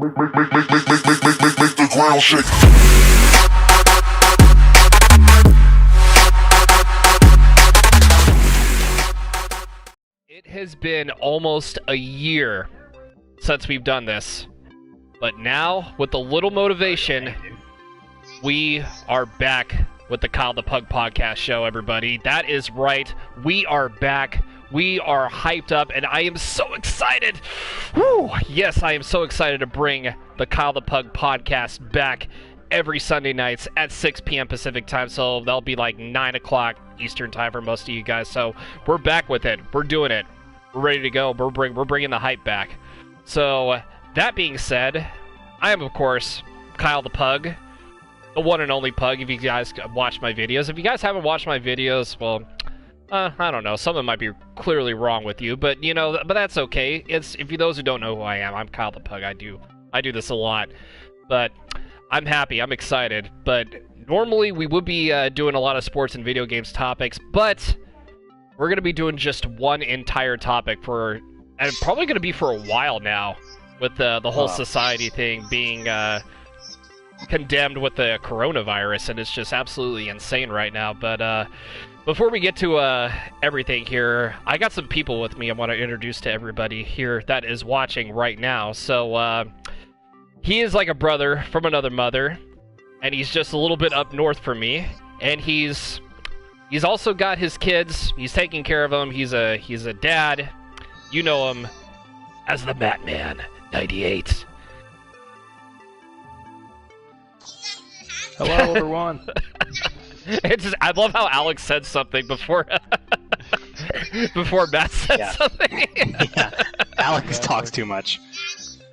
Make the ground shake. It has been almost a year since we've done this, but now, with a little motivation, we are back with the Kyle the Pug podcast show, everybody. That is right. We are back. We are hyped up, and I am so excited. Woo! Yes, I am so excited to bring the Kyle the Pug podcast back every Sunday nights at 6 p.m. Pacific time, so that'll be like 9 o'clock Eastern time for most of you guys. So we're back with it. We're doing it. We're ready to go. We're bringing the hype back. So that being said, I am, of course, Kyle the Pug, the one and only Pug, if you guys watch my videos. If you guys haven't watched my videos, well, I don't know. Something might be clearly wrong with you, but but that's okay. It's if you those who don't know who I am, I'm Kyle the Pug. I do this a lot, but I'm happy. I'm excited. But normally we would be doing a lot of sports and video games topics, but we're gonna be doing just one entire topic and probably gonna be for a while now, with the whole society thing being condemned with the coronavirus, and it's just absolutely insane right now. But before we get to everything here, I got some people with me I want to introduce to everybody here that is watching right now. So he is like a brother from another mother, and he's just a little bit up north from me, and he's also got his kids. He's taking care of them. He's a dad. You know him as the Batman 98. Hello, everyone. I love how Alex said something before before Matt said something. Yeah, Alex talks too much.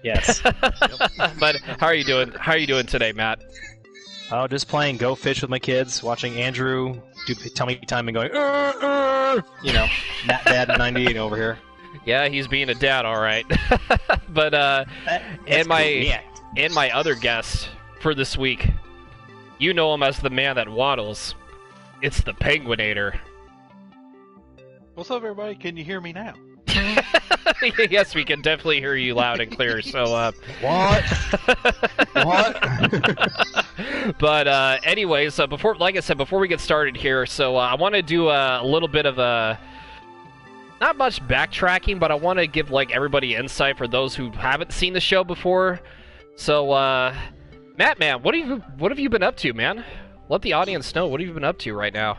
Yes. But how are you doing? How are you doing today, Matt? Oh, just playing Go Fish with my kids, watching Andrew do tummy time and going, Matt Dad 98 over here. Yeah, he's being a dad, all right. But and my other guest for this week, you know him as the man that waddles. It's the Penguinator. What's up, everybody? Can you hear me now? Yes, we can definitely hear you loud and clear. So, What? But anyways, before we get started here, so I want to do a little bit of not much backtracking, but I want to give everybody insight for those who haven't seen the show before. So, Matt, man, what have you been up to, man? Let the audience know, what have you been up to right now?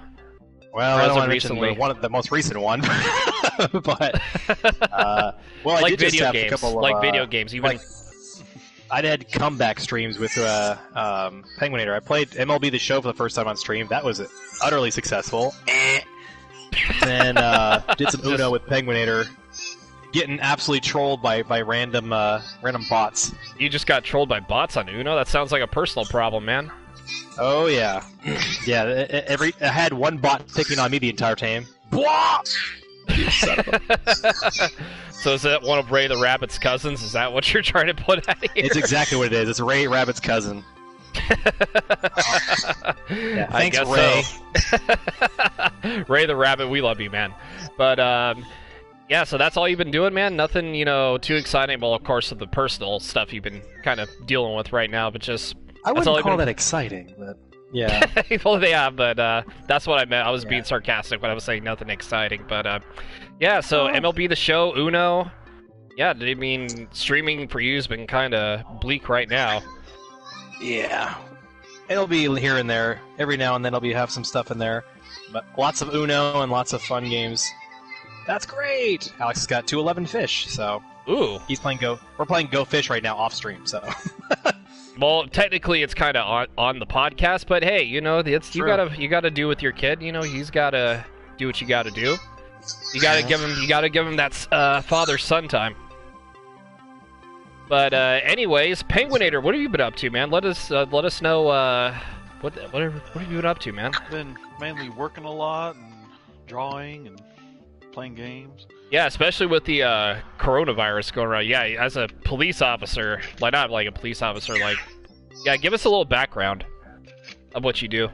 Well, I don't want to mention the most recent one, but well, I did just have a couple of video games. I had comeback streams with Penguinator. I played MLB The Show for the first time on stream. That was utterly successful. Then did some Uno with Penguinator, getting absolutely trolled by random bots. You just got trolled by bots on Uno? That sounds like a personal problem, man. Oh yeah, yeah. I had one bot picking on me the entire time. You son of a... So is that one of Ray the Rabbit's cousins? Is that what you're trying to put at here? It's exactly what it is. It's Ray Rabbit's cousin. Yeah, thanks, Ray. So. Ray the Rabbit, we love you, man. But yeah, so that's all you've been doing, man? Nothing, too exciting. Well, of course, the personal stuff you've been kind of dealing with right now, but just... I wouldn't call that exciting, but... Yeah. Well, yeah, but that's what I meant. I was being sarcastic when I was saying nothing exciting. But yeah, so MLB The Show, Uno. Yeah, I mean, streaming for you has been kind of bleak right now. Yeah. It'll be here and there. Every now and then I'll have some stuff in there. But lots of Uno and lots of fun games. That's great! Alex has got 211 fish, so... Ooh. He's playing We're playing Go Fish right now off stream, so... Well, technically it's kind of on the podcast, but hey, you gotta do with your kid. He's gotta do what you gotta do. You gotta give him that father-son time. But anyways, Penguinator, what have you been up to, man? Let us know what have you been up to, man? I've been mainly working a lot and drawing and playing games. Yeah, especially with the coronavirus going around. Yeah, as a police officer, not like a police officer, yeah, give us a little background of what you do.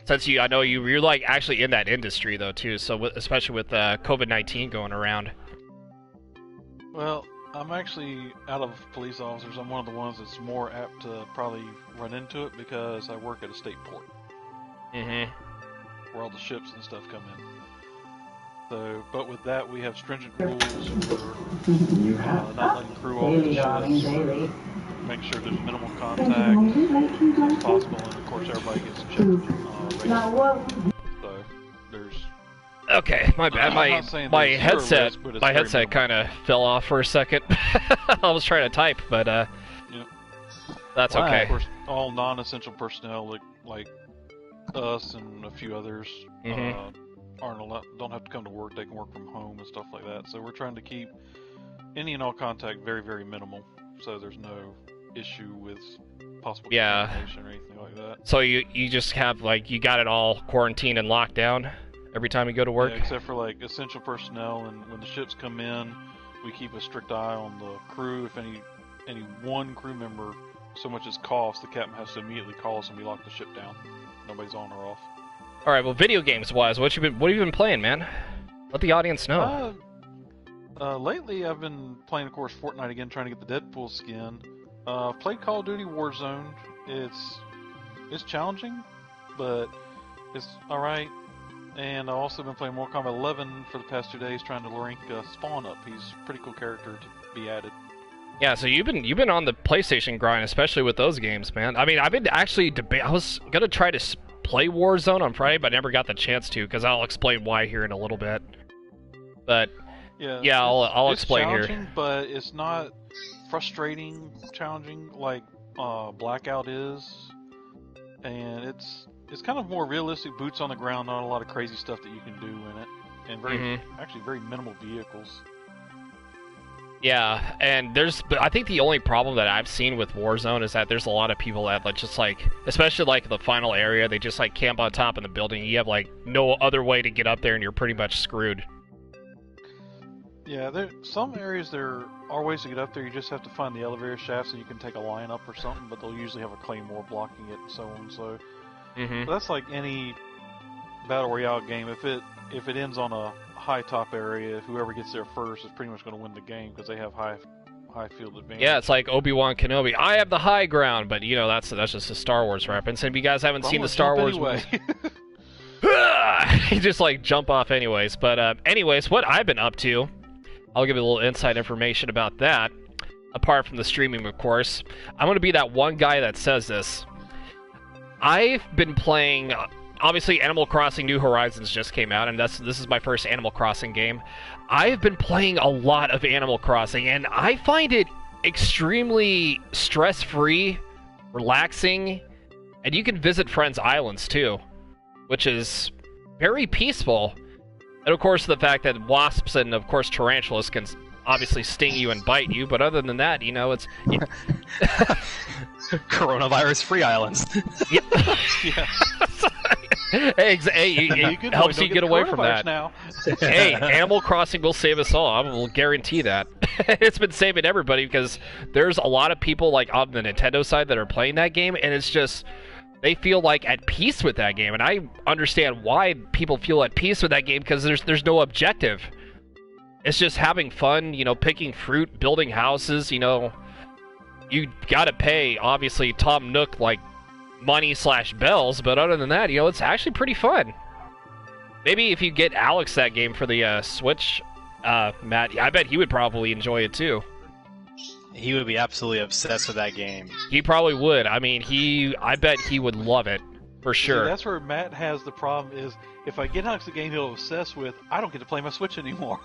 Since I know you're actually in that industry though too. So especially with COVID-19 going around. Well, I'm actually, out of police officers, I'm one of the ones that's more apt to probably run into it because I work at a state port. Mm-hmm. Where all the ships and stuff come in. So, but with that, we have stringent rules for not letting crew off the ships, make sure there's minimal contact as possible, and of course everybody gets checked regularly. So, there's... Okay, my bad. My headset, kind of fell off for a second. I was trying to type, but that's okay. Of course, all non-essential personnel like us and a few others don't have to come to work. They can work from home and stuff like that. So we're trying to keep any and all contact very, very minimal, so there's no issue with possible contamination or anything like that. So you just have you got it all quarantined and locked down every time you go to work? Yeah, except for essential personnel, and when the ships come in, we keep a strict eye on the crew. If any one crew member so much as coughs, the captain has to immediately call us and we lock the ship down. Nobody's on or off. All right. Well, video games wise, what have you been playing, man? Let the audience know. Lately, I've been playing, of course, Fortnite again, trying to get the Deadpool skin. Played Call of Duty Warzone. It's challenging, but it's all right. And I've also been playing Mortal Kombat 11 for the past 2 days, trying to rank Spawn up. He's a pretty cool character to be added. Yeah, so you've been on the PlayStation grind, especially with those games, man. I mean, I've been actually I was gonna try to play Warzone on Friday, but I never got the chance to, because I'll explain why here in a little bit. But yeah, I'll explain here. It's challenging, but it's not frustrating challenging like Blackout is, and it's kind of more realistic, boots on the ground, not a lot of crazy stuff that you can do in it, and actually very minimal vehicles. Yeah, and I think the only problem that I've seen with Warzone is that there's a lot of people that especially the final area, they just camp on top of the building. You have no other way to get up there, and you're pretty much screwed. Yeah, some areas there are ways to get up there. You just have to find the elevator shafts, and you can take a line up or something. But they'll usually have a claymore blocking it, and so on. So that's like any battle royale game. If it ends on a high top area, whoever gets there first is pretty much going to win the game because they have high field advantage. Yeah, it's like Obi-Wan Kenobi. I have the high ground, but that's just a Star Wars reference. And if you guys haven't seen the Star Wars movies, you just jump off anyways. But anyways, what I've been up to, I'll give you a little inside information about that. Apart from the streaming, of course, I'm going to be that one guy that says this. I've been playing. Obviously, Animal Crossing New Horizons just came out, and this is my first Animal Crossing game. I've been playing a lot of Animal Crossing, and I find it extremely stress-free, relaxing, and you can visit friends' islands, too, which is very peaceful. And, of course, the fact that wasps and, of course, tarantulas can obviously sting you and bite you, but other than that, it's... Coronavirus-free islands. Yeah. Hey, it helps you get away from that. Now. Hey, Animal Crossing will save us all. I will guarantee that. It's been saving everybody because there's a lot of people on the Nintendo side that are playing that game, and it's just they feel at peace with that game, and I understand why people feel at peace with that game because there's no objective. It's just having fun, picking fruit, building houses. You gotta pay obviously Tom Nook money/bells, but other than that, it's actually pretty fun. Maybe if you get Alex that game for the Switch, Matt, I bet he would probably enjoy it too. He would be absolutely obsessed with that game. He probably would. I mean, I bet he would love it for sure. See, that's where Matt has the problem is if I get Alex the game he'll obsess with, I don't get to play my Switch anymore.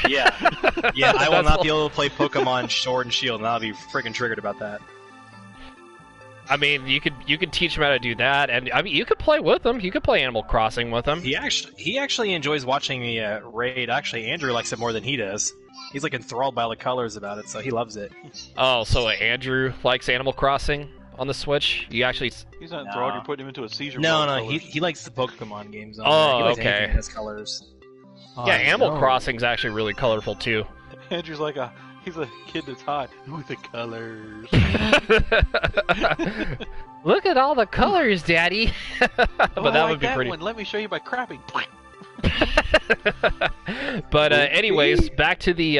Yeah, I will not be able to play Pokemon Sword and Shield, and I'll be freaking triggered about that. I mean, you could teach him how to do that, and I mean, you could play with him. You could play Animal Crossing with him. He actually enjoys watching me raid. Actually, Andrew likes it more than he does. He's enthralled by all the colors about it, so he loves it. Oh, so Andrew likes Animal Crossing on the Switch? He's not enthralled. You're putting him into a seizure. No, he likes the Pokemon games. Oh, he likes okay. Anything that has colors. Yeah, Animal Crossing's actually really colorful too. Andrew's he's a kid that's hot with the colors. Look at all the colors, Daddy. But that would be pretty. One. Let me show you my crapping. But anyways, back to the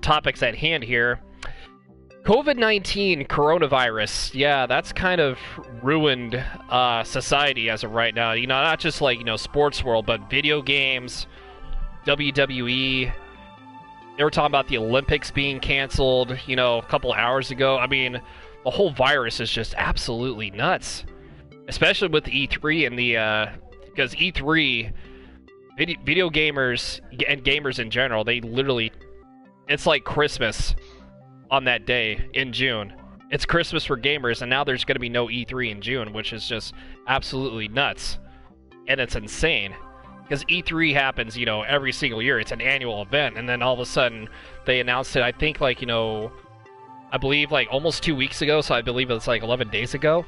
topics at hand here. COVID-19, coronavirus. Yeah, that's kind of ruined society as of right now. You know, not just like, you know, sports world, but video games, WWE. They were talking about the Olympics being canceled, you know, a couple hours ago. I mean, the whole virus is just absolutely nuts. Especially with E3 and the, because E3, video gamers and gamers in general, they literally, it's like Christmas on that day in June. It's Christmas for gamers, and now there's going to be no E3 in June, which is just absolutely nuts. And it's insane. Because E3 happens, you know, every single year. It's an annual event, and then all of a sudden, they announced it, I think, like, you know, I believe, like, almost 2 weeks ago, so I believe it's, like, 11 days ago.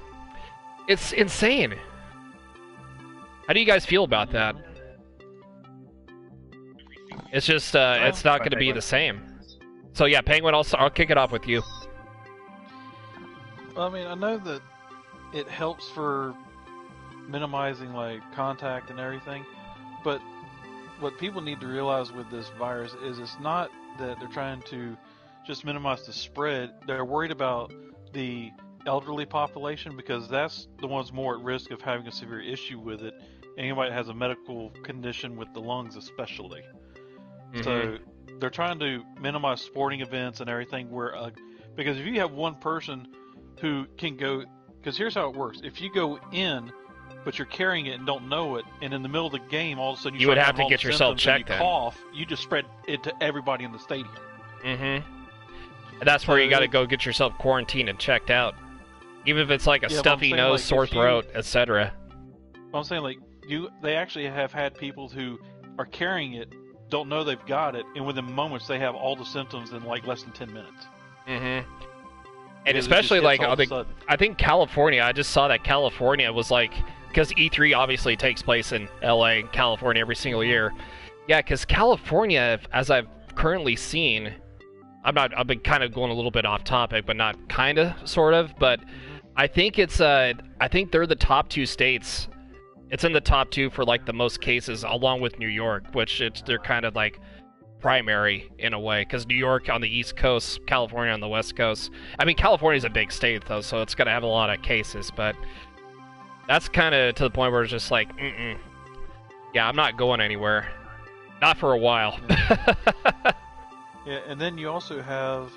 It's insane. How do you guys feel about that? It's just, it's not going to be the same. So yeah, Penguin, I'll kick it off with you. Well, I mean, I know that it helps for minimizing like contact and everything, but what people need to realize with this virus is it's not that they're trying to just minimize the spread. They're worried about the elderly population because that's the ones more at risk of having a severe issue with it. Anybody that has a medical condition with the lungs especially. Mm-hmm. So they're trying to minimize sporting events and everything where, because if you have one person who can go, because here's how it works. If you go in, but you're carrying it and don't know it, and in the middle of the game, all of a sudden you would have to get yourself checked and you cough, you just spread it to everybody in the stadium. Mm-hmm. And that's where you got to go get yourself quarantined and checked out. Even if it's like a stuffy nose, like, sore throat, etc. I'm saying, like, they actually have had people who are carrying it, don't know they've got it, and within moments they have all the symptoms in like less than 10 minutes. Mm-hmm. And especially like I think California, I just saw that California was like, because E3 obviously takes place in LA, California every single year. Yeah, because California, as I've currently seen, I've been kind of going a little bit off topic, but not kind of, sort of, but I think I think they're the top 2 states. It's in the top 2 for like the most cases, along with New York, which they're kind of like primary in a way, because New York on the East Coast, California on the West Coast. I mean, California's a big state though, so it's gonna have a lot of cases, but that's kind of to the point where it's just like, yeah, I'm not going anywhere, not for a while. Yeah, and then you also have,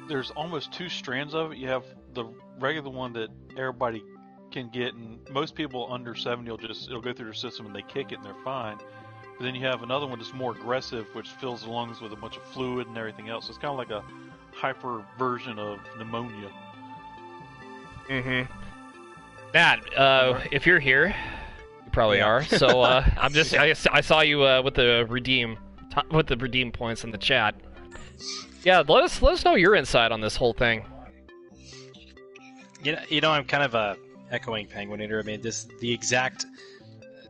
there's almost 2 strands of it. You have the regular one that everybody can get, and most people under 70 it'll go through their system and they kick it and they're fine. But then you have another one that's more aggressive, which fills the lungs with a bunch of fluid and everything else. So it's kind of like a hyper version of pneumonia. Mm-hmm. Matt, if you're here, you probably are. So I saw you with the redeem points in the chat. Yeah, let us know your insight on this whole thing. You know, I'm kind of echoing Penguinator. I mean,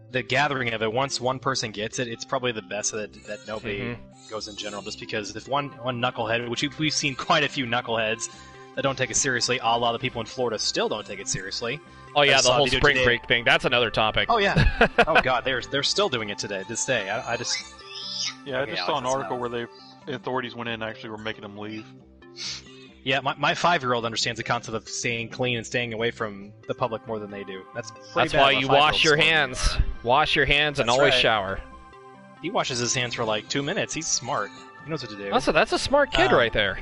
the gathering of it, once one person gets it, it's probably the best that nobody goes in general, just because if one knucklehead, which we've seen quite a few knuckleheads that don't take it seriously, a lot of the people in Florida still don't take it seriously. Oh yeah, the whole spring break thing, that's another topic. Oh yeah. Oh god, they're still doing it this day. I just saw an article where the authorities went in and actually were making them leave. Yeah, my 5-year-old understands the concept of staying clean and staying away from the public more than they do. That's why you wash your hands. Wash your hands and always shower. He washes his hands for like 2 minutes. He's smart. He knows what to do. That's a smart kid right there.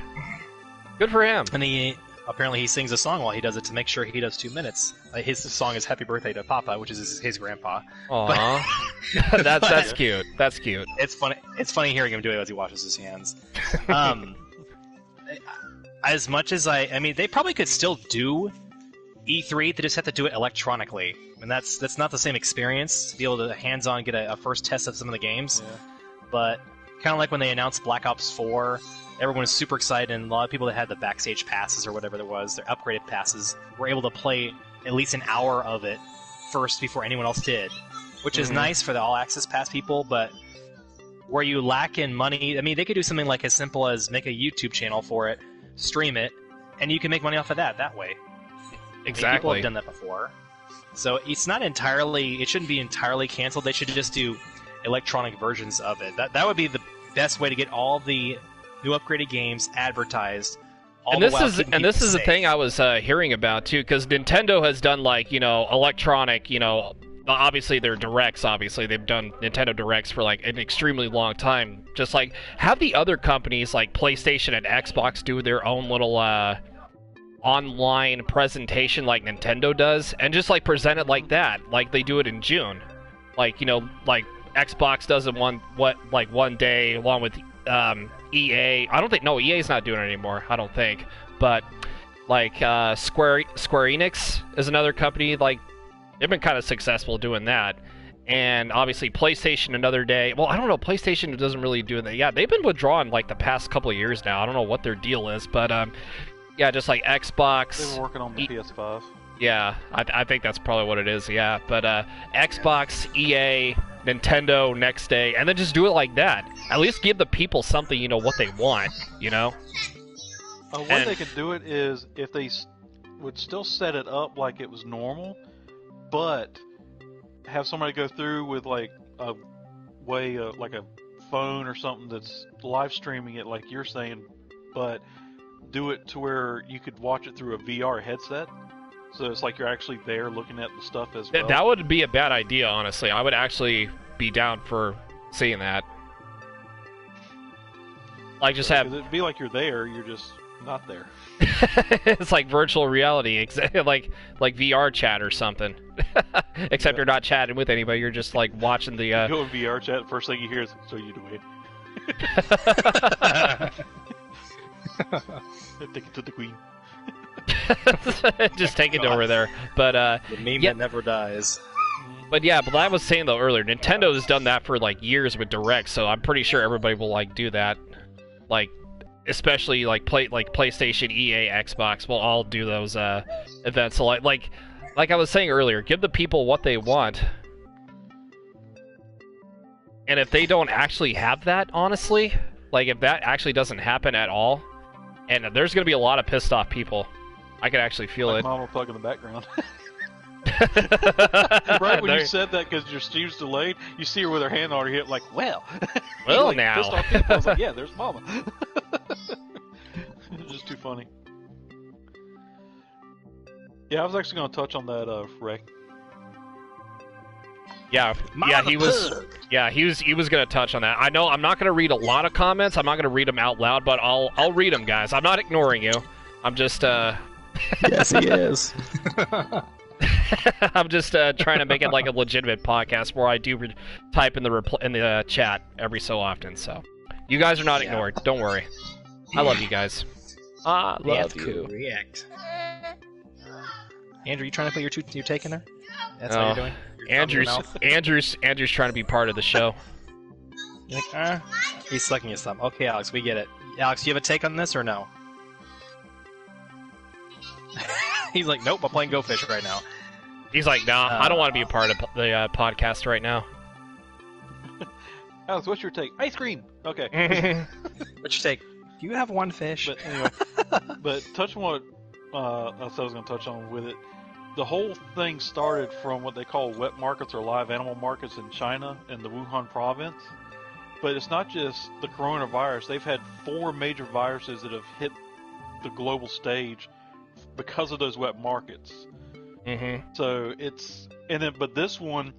Good for him. And he sings a song while he does it to make sure he does 2 minutes. His song is "Happy Birthday to Papa," which is his grandpa. Aww. That's cute. That's cute. It's funny. It's funny hearing him do it as he washes his hands. As much as I mean, they probably could still do E3. They just have to do it electronically, and that's not the same experience to be able to hands-on get a first test of some of the games. Yeah. But kind of like when they announced Black Ops 4, everyone was super excited, and a lot of people that had the backstage passes or whatever there was, their upgraded passes, were able to play at least an hour of it first before anyone else did, which is nice for the all-access pass people, but where you lack in money, I mean, they could do something like as simple as make a YouTube channel for it, stream it, and you can make money off of that way. Exactly. I mean, people have done that before. So it's not entirely, it shouldn't be entirely canceled. They should just do electronic versions of it. That would be the best way to get all the new upgraded games advertised. And this is the thing I was hearing about too, because Nintendo has done like electronic, obviously they're directs. Obviously they've done Nintendo directs for like an extremely long time. Just like have the other companies like PlayStation and Xbox do their own little online presentation like Nintendo does, and just like present it like that, like they do it in June, like like Xbox does it one day along with EA. I don't think EA's not doing it anymore. I don't think, but like Square Enix is another company. Like they've been kind of successful doing that, and obviously PlayStation another day. Well, I don't know. PlayStation doesn't really do that. Yeah, they've been withdrawn like the past couple of years now. I don't know what their deal is, but yeah, just like Xbox. They've been working on the PS5. Yeah, I think that's probably what it is. Yeah, but Xbox, EA, Nintendo next day, and then just do it like that. At least give the people something, what they want, What they could do it is if they would still set it up like it was normal, but have somebody go through with like a way, like a phone or something that's live streaming it, like you're saying, but do it to where you could watch it through a VR headset. So it's like you're actually there looking at the stuff as well. That would be a bad idea, honestly. I would actually be down for seeing that. Like, just have... It'd be like you're there, you're just not there. It's like virtual reality, like VR chat or something. Except you're not chatting with anybody, you're just like watching the... You go in VR chat, first thing you hear is, so you do it. Take it to the queen. Just take it over there. But the meme that never dies. But yeah, but I was saying though earlier, Nintendo has done that for like years with Direct, so I'm pretty sure everybody will like do that. Like, especially like PlayStation, EA, Xbox will all do those events. So like I was saying earlier, give the people what they want. And if they don't actually have that, honestly, like if that actually doesn't happen at all, and there's gonna be a lot of pissed off people. I could actually feel like it. Mom will plug in the background. Right when you said that, because your stream's delayed, you see her with her hand on her hip, like, well like, now. Pissed off people. I was like, yeah, there's Mama. It's just too funny. Yeah, I was actually going to touch on that, Ray. Yeah, he was going to touch on that. I know I'm not going to read a lot of comments. I'm not going to read them out loud, but I'll read them, guys. I'm not ignoring you. I'm just Yes, he is. I'm just trying to make it like a legitimate podcast where I do type in the chat every so often. So you guys are not ignored. Don't worry. I love you guys. I love you. React. Andrew, you trying to put your take in there? That's how you're doing. Andrew's trying to be part of the show. You're like, he's sucking his thumb. Okay, Alex, we get it. Alex, do you have a take on this or no? He's like, nope, I'm playing Go Fish right now. He's like, nah, I don't want to be a part of the podcast right now. Alex, what's your take? Ice cream! Okay. What's your take? Do you have one fish? But anyway, but touching what I was going to touch on with it, the whole thing started from what they call wet markets or live animal markets in China in the Wuhan province. But it's not just the coronavirus. They've had 4 major viruses that have hit the global stage because of those wet markets. Mm-hmm. So but this one,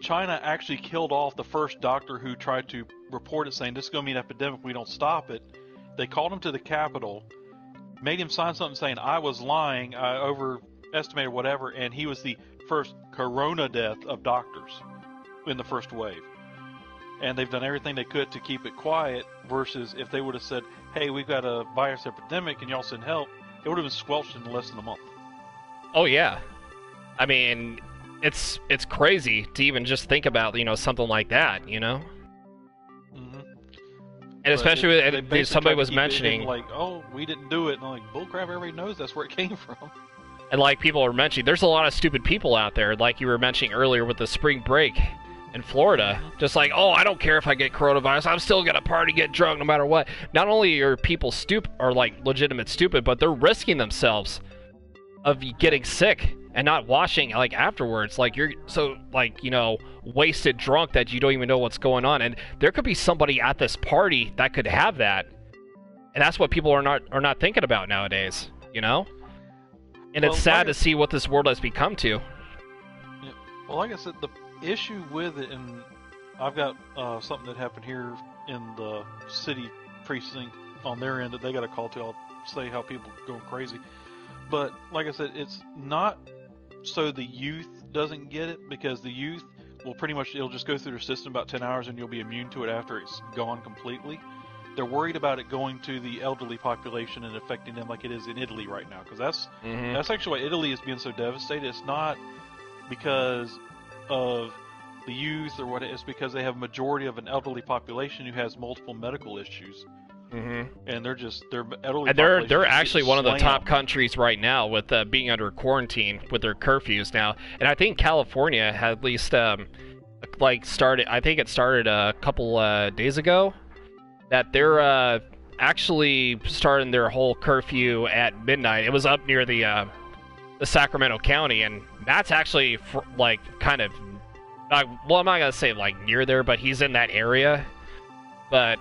China actually killed off the first doctor who tried to report it, saying this is going to be an epidemic if we don't stop it. They called him to the Capitol, made him sign something saying I was lying, I overestimated whatever, and he was the first corona death of doctors in the first wave. And they've done everything they could to keep it quiet, versus if they would have said, hey, we've got a virus epidemic and y'all send help, it would have been squelched in less than a month. Oh yeah, I mean, it's crazy to even just think about something like that, Mm-hmm. And especially with somebody was mentioning like, oh, we didn't do it, and I'm like, bullcrap, everybody knows that's where it came from. And like people are mentioning, there's a lot of stupid people out there, like you were mentioning earlier with the spring break in Florida. Just like, oh, I don't care if I get coronavirus, I'm still gonna party, get drunk, no matter what. Not only are people stupid, or like legitimate stupid, but they're risking themselves of getting sick and not washing like afterwards. Like you're so like wasted drunk that you don't even know what's going on. And there could be somebody at this party that could have that, and that's what people are not thinking about nowadays. And it's sad to see what this world has become to. Yeah. Well, like I said, the issue with it, and I've got something that happened here in the city precinct on their end that they got a call to. I'll say how people are going crazy. But like I said, it's not so the youth doesn't get it, because the youth will pretty much, it'll just go through their system about 10 hours and you'll be immune to it after it's gone completely. They're worried about it going to the elderly population and affecting them like it is in Italy right now, because that's actually why Italy is being so devastated. It's not because of the youth or what, it's because they have a majority of an elderly population who has multiple medical issues. And they're elderly. And they're actually one of the top countries right now with being under quarantine with their curfews now. And I think California had at least started. I think it started a couple days ago that they're actually starting their whole curfew at midnight. It was up near the Sacramento County, and that's actually kind of well, I'm not gonna say like near there, but he's in that area. But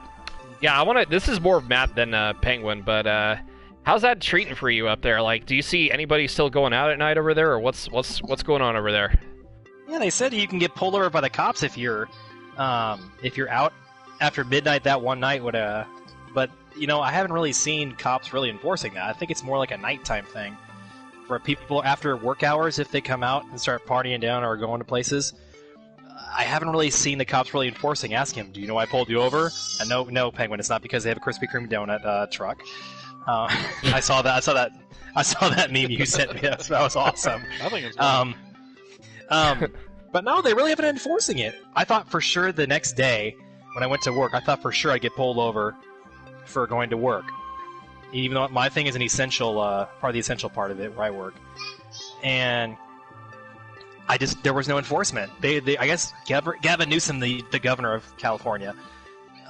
yeah, this is more of Matt than Penguin, but how's that treating for you up there? Like, do you see anybody still going out at night over there, or what's going on over there? Yeah, they said you can get pulled over by the cops if you're out after midnight that one night. But I haven't really seen cops really enforcing that. I think it's more like a nighttime thing for people after work hours if they come out and start partying down or going to places. I haven't really seen the cops really enforcing. Ask him, do you know why I pulled you over? And no, Penguin, it's not because they have a Krispy Kreme donut truck. I saw that meme you sent me. That was awesome. I think it's but no, they really haven't been enforcing it. I thought for sure the next day when I went to work, I thought for sure I'd get pulled over for going to work. Even though my thing is an essential part of the essential part of it where I work. And there was no enforcement. I guess Gavin Newsom, the governor of California.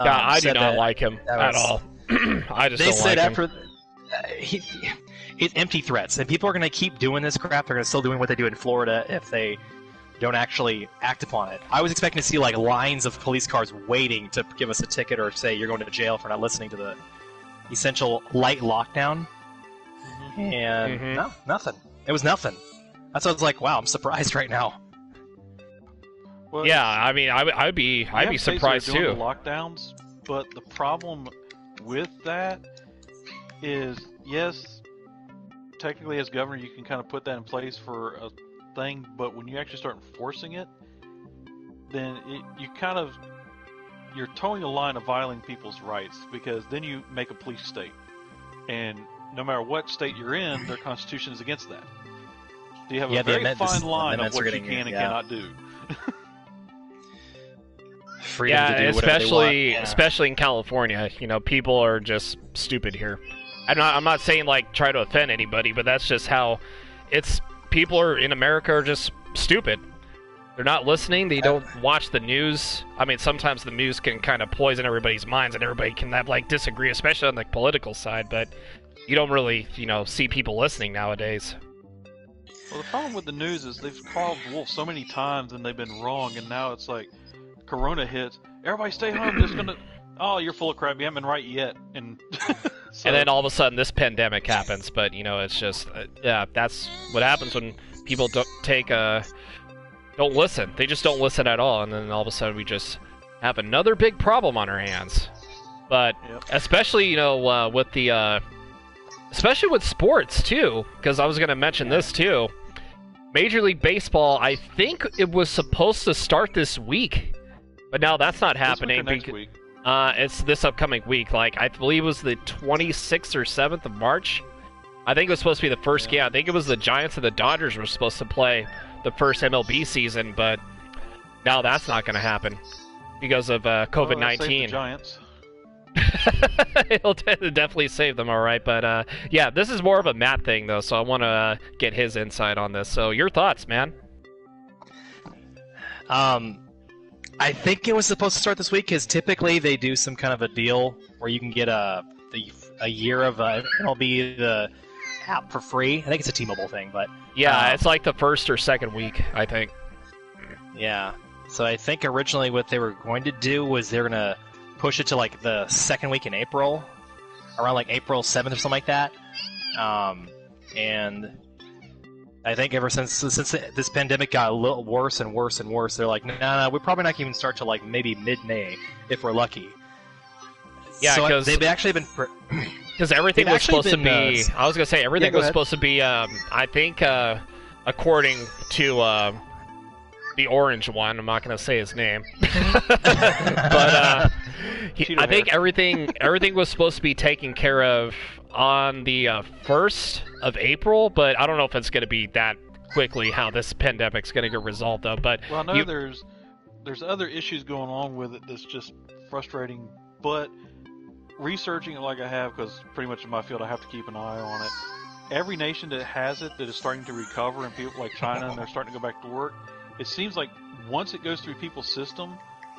Yeah, I do not like him at all. I just don't like him. It's empty threats, and people are going to keep doing this crap. They're going to still doing what they do in Florida if they don't actually act upon it. I was expecting to see like lines of police cars waiting to give us a ticket or say you're going to jail for not listening to the essential light lockdown. And no, nothing. It was nothing. That's why I was like, wow, I'm surprised right now. Well, yeah, I mean, I'd be surprised doing too. The lockdowns, but the problem with that is, yes, technically as governor you can kind of put that in place for a thing, but when you actually start enforcing it, then you're towing the line of violating people's rights, because then you make a police state, and no matter what state you're in, their constitution is against that. So you have a very fine line of what you can and cannot do. Freedom to do whatever they want. Especially in California, people are just stupid here. I'm not saying like try to offend anybody, but that's just how it's. People in America are just stupid. They're not listening. They don't watch the news. I mean, sometimes the news can kind of poison everybody's minds, and everybody can have disagree, especially on the political side. But you don't really, see people listening nowadays. Well, the problem with the news is they've called wolf so many times and they've been wrong, and now it's like Corona hits. Everybody stay home. Just gonna. Oh, you're full of crap. You haven't been right yet, and. And then all of a sudden this pandemic happens, but it's just that's what happens when people don't listen. They just don't listen at all, and then all of a sudden we just have another big problem on our hands. But especially with the especially with sports too, because I was going to mention this too. Major League Baseball, I think it was supposed to start this week, but now that's not happening. Next week. It's this upcoming week. I believe it was the 26th or 7th of March. I think it was supposed to be the first game. I think it was the Giants and the Dodgers were supposed to play the first MLB season, but now that's not going to happen because of COVID-19. Giants. It'll definitely save them, all right. But yeah, this is more of a Matt thing, though, so I want to get his insight on this. So your thoughts, man? I think it was supposed to start this week because typically they do some kind of a deal where you can get a year of MLB, the app for free. I think it's a T-Mobile thing, but Yeah, it's like the first or second week, I think. yeah. So I think originally what they were going to do was they were going to push it to like the second week in April, around like April 7th or something like that. And I think ever since this pandemic got a little worse and worse and worse, they're like, no, we're probably not going to even start till like maybe mid-May if we're lucky. Yeah, so because they've actually been because everything they've was actually supposed to been, be. I was gonna say everything go was ahead. supposed to be. I think according to the orange one, I'm not gonna say his name, but I think everything was supposed to be taken care of on the 1st of April, but I don't know if it's gonna be that quickly how this pandemic's gonna get resolved though. But Well, I know there's other issues going on with it that's just frustrating, but researching it like I have, because pretty much in my field I have to keep an eye on it. Every nation that has it that is starting to recover, and people like China, and they're starting to go back to work, it seems like once it goes through people's system,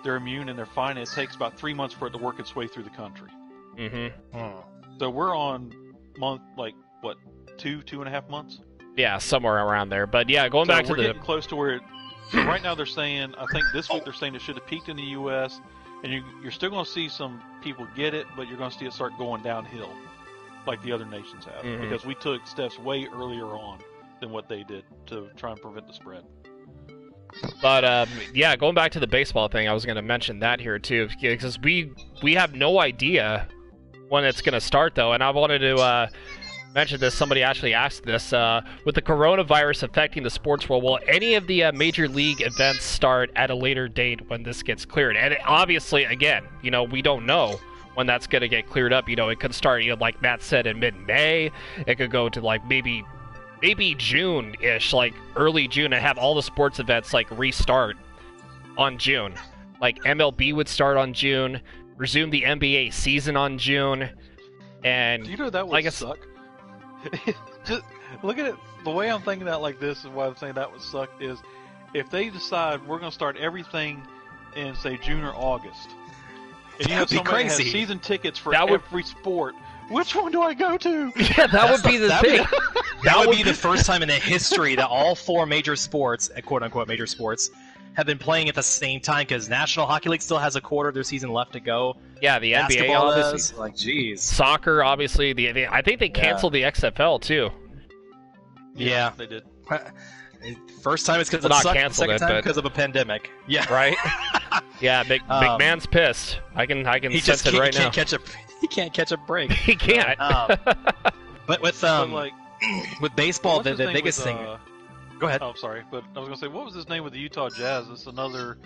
they're immune and they're fine. And it takes about 3 months for it to work its way through the country. So we're on month like what, 2.5 months? yeah, somewhere around there. But yeah, going So back to we're the getting close to where. So right now they're saying, I think this week they're saying it should have peaked in the U.S. and you're still going to see some people get it, but you're going to see it start going downhill, like the other nations have, because we took steps way earlier on than what they did to try and prevent the spread. But yeah, going back to the baseball thing, I was going to mention that here too, because we have no idea when it's going to start though, and I wanted to mention this. Somebody actually asked this: with the coronavirus affecting the sports world, will any of the major league events start at a later date when this gets cleared? And obviously, again, we don't know when that's going to get cleared up. It could start, like Matt said, in mid-May. It could go to like maybe June-ish, like early June, and have all the sports events like restart on June. Like MLB would start on June, resume the NBA season on June, and Do you know that would like suck? Just look at it. The way I'm thinking that like this, and why I'm saying that would suck is if they decide we're going to start everything in say June or August, and you have That'd be somebody that has crazy. season tickets for That would- every sport. Which one do I go to? yeah, that would be the thing. That would be the first time in the history that all 4 major sports, quote-unquote major sports, have been playing at the same time, because National Hockey League still has a quarter of their season left to go. Yeah, the NBA Basketball obviously. does. Like, jeez. Soccer, obviously. I think they canceled the XFL too. Yeah. They did. First time it's because Well, it not sucked. canceled Second it, time but- because of a pandemic. Yeah. Right? Yeah, McMahon's pissed. I can He sense just it can't, right now. he can't catch a break. He can't. But with But like with baseball, what's the his name biggest with, thing. Go ahead. Oh, sorry, but I was gonna say, what was his name with the Utah Jazz? It's another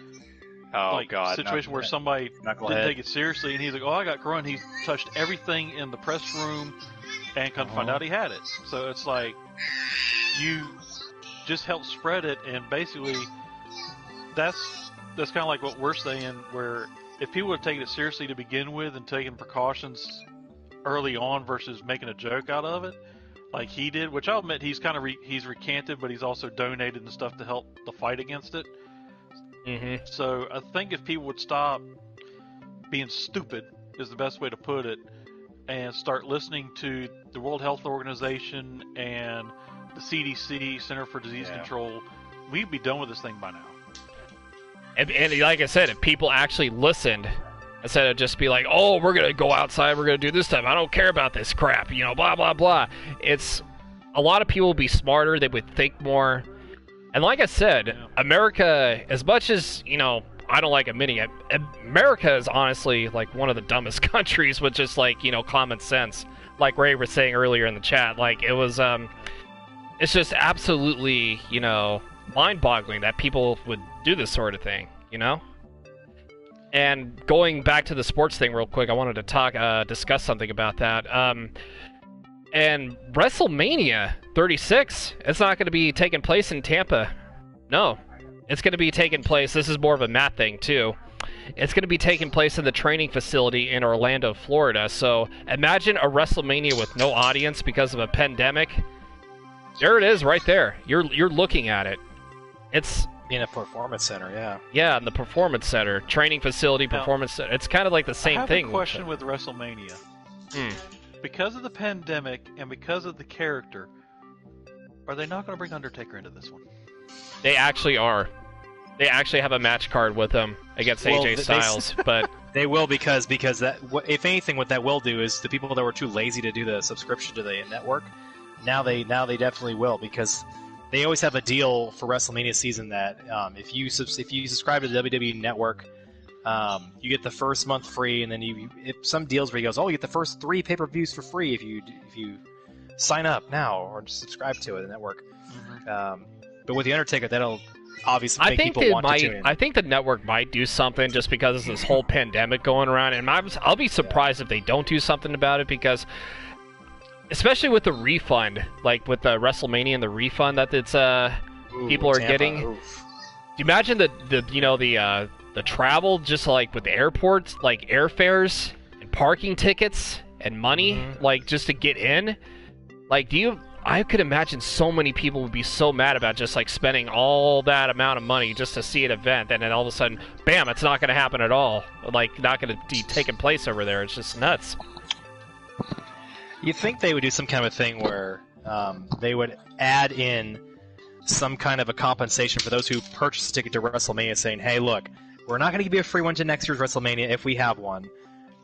Oh like God. situation where somebody Knucklehead. didn't take it seriously, and he's like, "Oh, I got corona." He touched everything in the press room, and come to find out he had it. So it's like you just help spread it, and basically that's kind of like what we're saying. Where if people would have taken it seriously to begin with and taken precautions early on versus making a joke out of it, like he did, which I'll admit he's kind of he's recanted, but he's also donated and stuff to help the fight against it. Mm-hmm. So I think if people would stop being stupid, is the best way to put it, and start listening to the World Health Organization and the CDC, Center for Disease Control, we'd be done with this thing by now. And like I said, if people actually listened, instead of just be like, "Oh, we're gonna go outside, we're gonna do this stuff. I don't care about this crap," blah blah blah. It's a lot of people would be smarter. They would think more. And like I said, America, as much as I don't like admitting it, America is honestly like one of the dumbest countries with just like common sense. Like Ray was saying earlier in the chat, like it was it's just absolutely mind-boggling that people would do this sort of thing, And going back to the sports thing real quick, I wanted to discuss something about that. And WrestleMania 36, it's not going to be taking place in Tampa. No, it's going to be taking place. This is more of a Matt thing too. It's going to be taking place in the training facility in Orlando, Florida. So imagine a WrestleMania with no audience because of a pandemic. There it is, right there. You're looking at it. It's In a performance center, yeah. Yeah, in the performance center, training facility, Now, performance center. It's kind of like the same I have thing. a question with WrestleMania. because of the pandemic and because of the character, are they not going to bring Undertaker into this one? They actually are. They actually have a match card with him against AJ Styles, but they will because that if anything, what that will do is the people that were too lazy to do the subscription to the network, now they definitely will, because they always have a deal for WrestleMania season that if you subscribe to the WWE network, you get the first month free, and then if some deals where he goes, oh, you get the first 3 pay-per-views for free if you sign up now or just subscribe to the network. But with the Undertaker, that'll obviously make people want to tune in. I think the network might do something just because of this whole pandemic going around, and I'll be surprised if they don't do something about it, because especially with the refund, like with the WrestleMania and the refund that it's people are getting. Oof. Do you imagine the travel, just like with the airports, like airfares and parking tickets and money, like just to get in? Like, I could imagine so many people would be so mad about just like spending all that amount of money just to see an event, and then all of a sudden, bam, it's not going to happen at all. Like, not going to be taking place over there. It's just nuts. You think they would do some kind of thing where they would add in some kind of a compensation for those who purchase a ticket to WrestleMania, saying, hey, look, we're not going to give you a free one to next year's WrestleMania if we have one.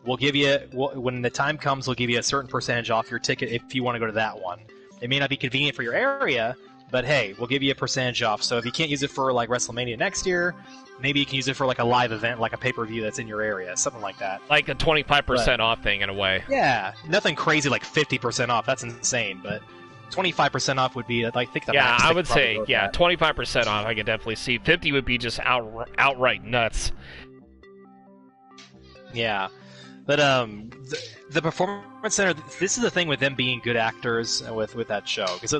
We'll give you, when the time comes, we'll give you a certain percentage off your ticket if you want to go to that one. It may not be convenient for your area, but hey, we'll give you a percentage off. So if you can't use it for like WrestleMania next year, maybe you can use it for like a live event, like a pay-per-view that's in your area, something like that. Like a 25% off thing in a way. Yeah, nothing crazy like 50% off. That's insane, but 25% off would be, I think, the yeah, max. I would say, 25% off. I could definitely see. 50 would be just outright nuts. Yeah. But the Performance Center, this is the thing with them being good actors with that show, because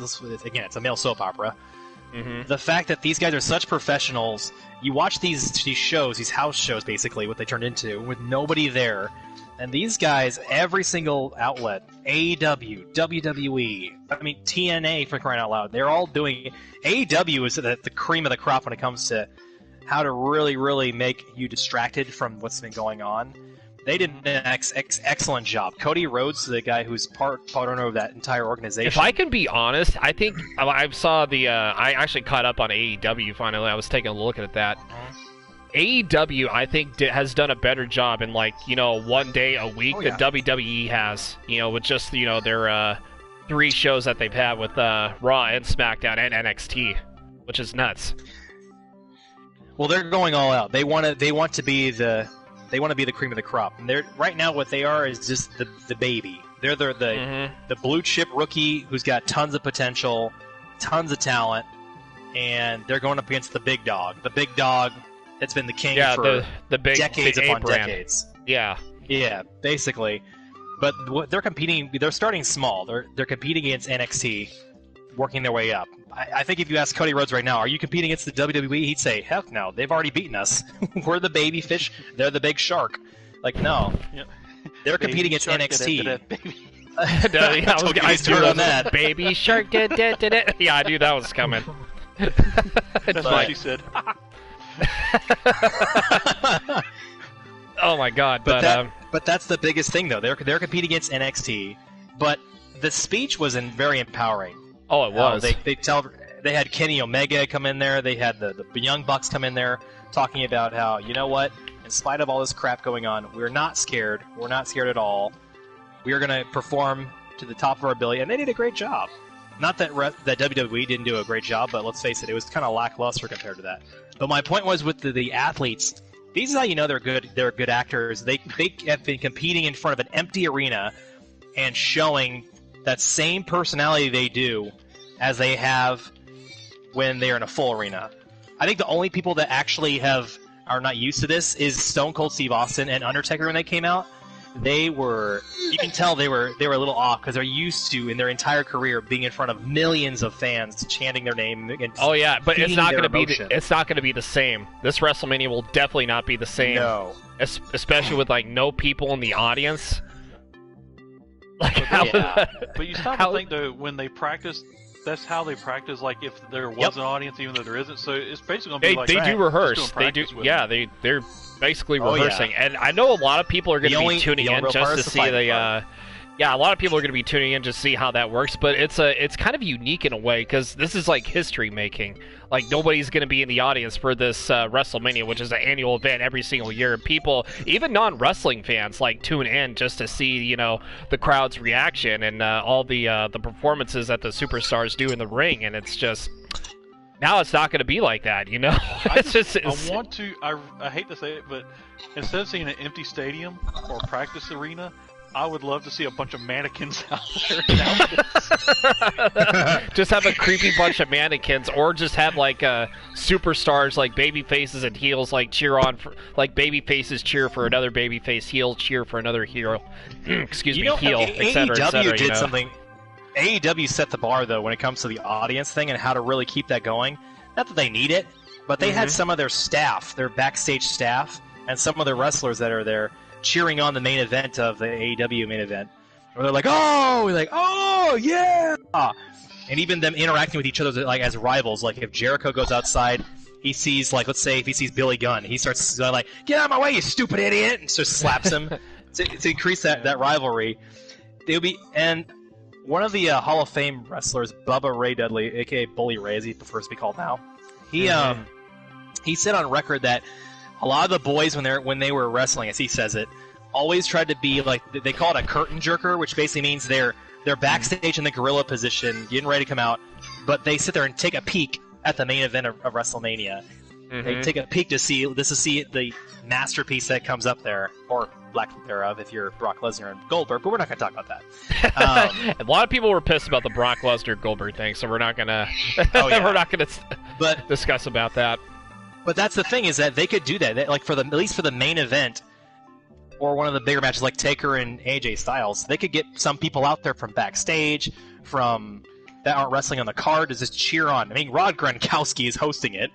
again, it's a male soap opera. The fact that these guys are such professionals, you watch these shows, these house shows, basically what they turned into, with nobody there, and these guys, every single outlet, AEW, WWE, I mean TNA, for crying out loud, they're all doing it. AEW is the cream of the crop when it comes to how to really, really make you distracted from what's been going on. They did an excellent job. Cody Rhodes, the guy who's part owner of that entire organization. If I can be honest, I think I saw I actually caught up on AEW finally. I was taking a look at that. AEW, I think, has done a better job in, like, one day a week than WWE has. With just, their 3 shows that they've had with Raw and SmackDown and NXT, which is nuts. Well, they're going all out. They want to be the cream of the crop. And right now, what they are is just the baby. They're the blue chip rookie who's got tons of potential, tons of talent, and they're going up against the big dog. The big dog that's been the king for decades upon decades. Yeah, basically. But they're starting small. They're competing against NXT, working their way up. I think if you ask Cody Rhodes right now, are you competing against the WWE? He'd say, heck no. They've already beaten us. We're the baby fish. They're the big shark. Like, no. Yep. They're competing against NXT. I do on that. Baby shark. Yeah, I knew that was coming. That's what she said. Oh my god. But that's the biggest thing, though. They're competing against NXT. But the speech was very empowering. Oh, it was. They had Kenny Omega come in there. They had the Young Bucks come in there talking about how, you know what, in spite of all this crap going on, we're not scared. We're not scared at all. We are going to perform to the top of our ability. And they did a great job. Not that WWE didn't do a great job, but let's face it, it was kind of lackluster compared to that. But my point was with the athletes, these is how you know they're good. They're good actors. They have been competing in front of an empty arena and showing that same personality they do as they have when they're in a full arena. I think the only people that actually are not used to this is Stone Cold Steve Austin and Undertaker when they came out. You can tell they were a little off because they're used to, in their entire career, being in front of millions of fans chanting their name. And but it's not going to be the same. This WrestleMania will definitely not be the same. No, especially with like no people in the audience. But you stop to think, though, when they practice, that's how they practice. Like, if there was an audience, even though there isn't, so it's basically going to be like they do rehearse. They do, they're basically rehearsing. And I know a lot of people are going to be tuning in just to see Yeah, a lot of people are going to be tuning in to see how that works, but it's kind of unique in a way because this is like history making. Like nobody's going to be in the audience for this WrestleMania, which is an annual event every single year. People, even non-wrestling fans, like tune in just to see the crowd's reaction and all the performances that the superstars do in the ring, and it's just. Now it's not going to be like that, I hate to say it, but instead of seeing an empty stadium or practice arena, I would love to see a bunch of mannequins out there. Just have a creepy bunch of mannequins, or just have like superstars, like baby faces and heels, like cheer on, like baby faces cheer for another baby face, heel cheer for another heel. Excuse me, heel, etc. AEW did something. AEW set the bar, though, when it comes to the audience thing and how to really keep that going. Not that they need it, but they had some of their staff, their backstage staff, and some of their wrestlers that are there cheering on the main event of the AEW main event. Where they're like, oh, yeah! And even them interacting with each other like as rivals. Like, if Jericho goes outside, he sees, like, let's say if he sees Billy Gunn, he starts like, get out of my way, you stupid idiot! And so slaps him to increase that rivalry. And one of the Hall of Fame wrestlers, Bubba Ray Dudley, a.k.a. Bully Ray, as he prefers to be called now, he said on record that a lot of the boys, when they were wrestling, as he says it, always tried to be like, they call it a curtain jerker, which basically means they're backstage in the gorilla position, getting ready to come out, but they sit there and take a peek at the main event of WrestleMania. Mm-hmm. They take a peek to see the masterpiece that comes up there, or lack thereof if you're Brock Lesnar and Goldberg, but we're not going to talk about that. A lot of people were pissed about the Brock Lesnar Goldberg thing, so we're not going to discuss about that. But that's the thing, is that they could do that. Like at least for the main event, or one of the bigger matches like Taker and AJ Styles, they could get some people out there from backstage, that aren't wrestling on the card, to just cheer on. I mean, Rod Gronkowski is hosting it.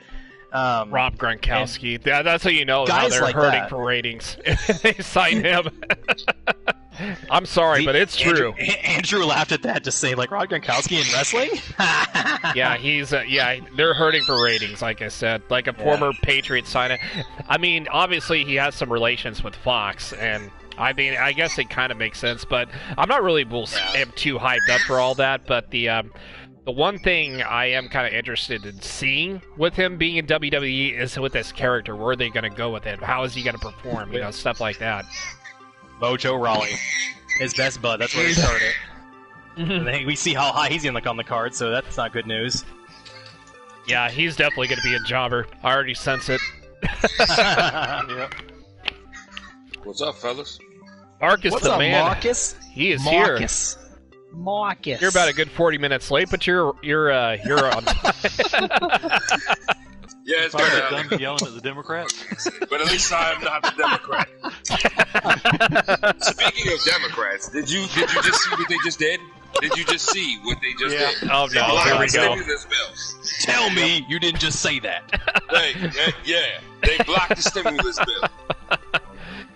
Rob Gronkowski. That's how you know how they're like hurting that. for ratings. They sign him. I'm sorry, but it's true. Andrew laughed at that, just saying, like, Rod Gronkowski in wrestling? Yeah, they're hurting for ratings, like I said. Like a former Patriot signing. I mean, obviously he has some relations with Fox, and I mean, I guess it kind of makes sense, but I'm not really am too hyped up for all that, but the one thing I am kind of interested in seeing with him being in WWE is with this character. Where are they going to go with it? How is he going to perform? Stuff like that. Mojo Rawley. His best bud. That's where he started. And then we see how high he's going to look on the card, so that's not good news. Yeah, he's definitely going to be a jobber. I already sense it. Yep. What's up, fellas? Marcus, What's the up, man. Marcus? He is Marcus. here. Marcus. You're about a good 40 minutes late, but you're on time. Yeah, it's Finally good. done yelling at the Democrats. But at least I'm not the Democrat. Speaking of Democrats, did you just see what they just did? Did you just see what they just did? Oh, They no, blocked here we the go. stimulus bills. Tell me you didn't just say that. They blocked the stimulus bill.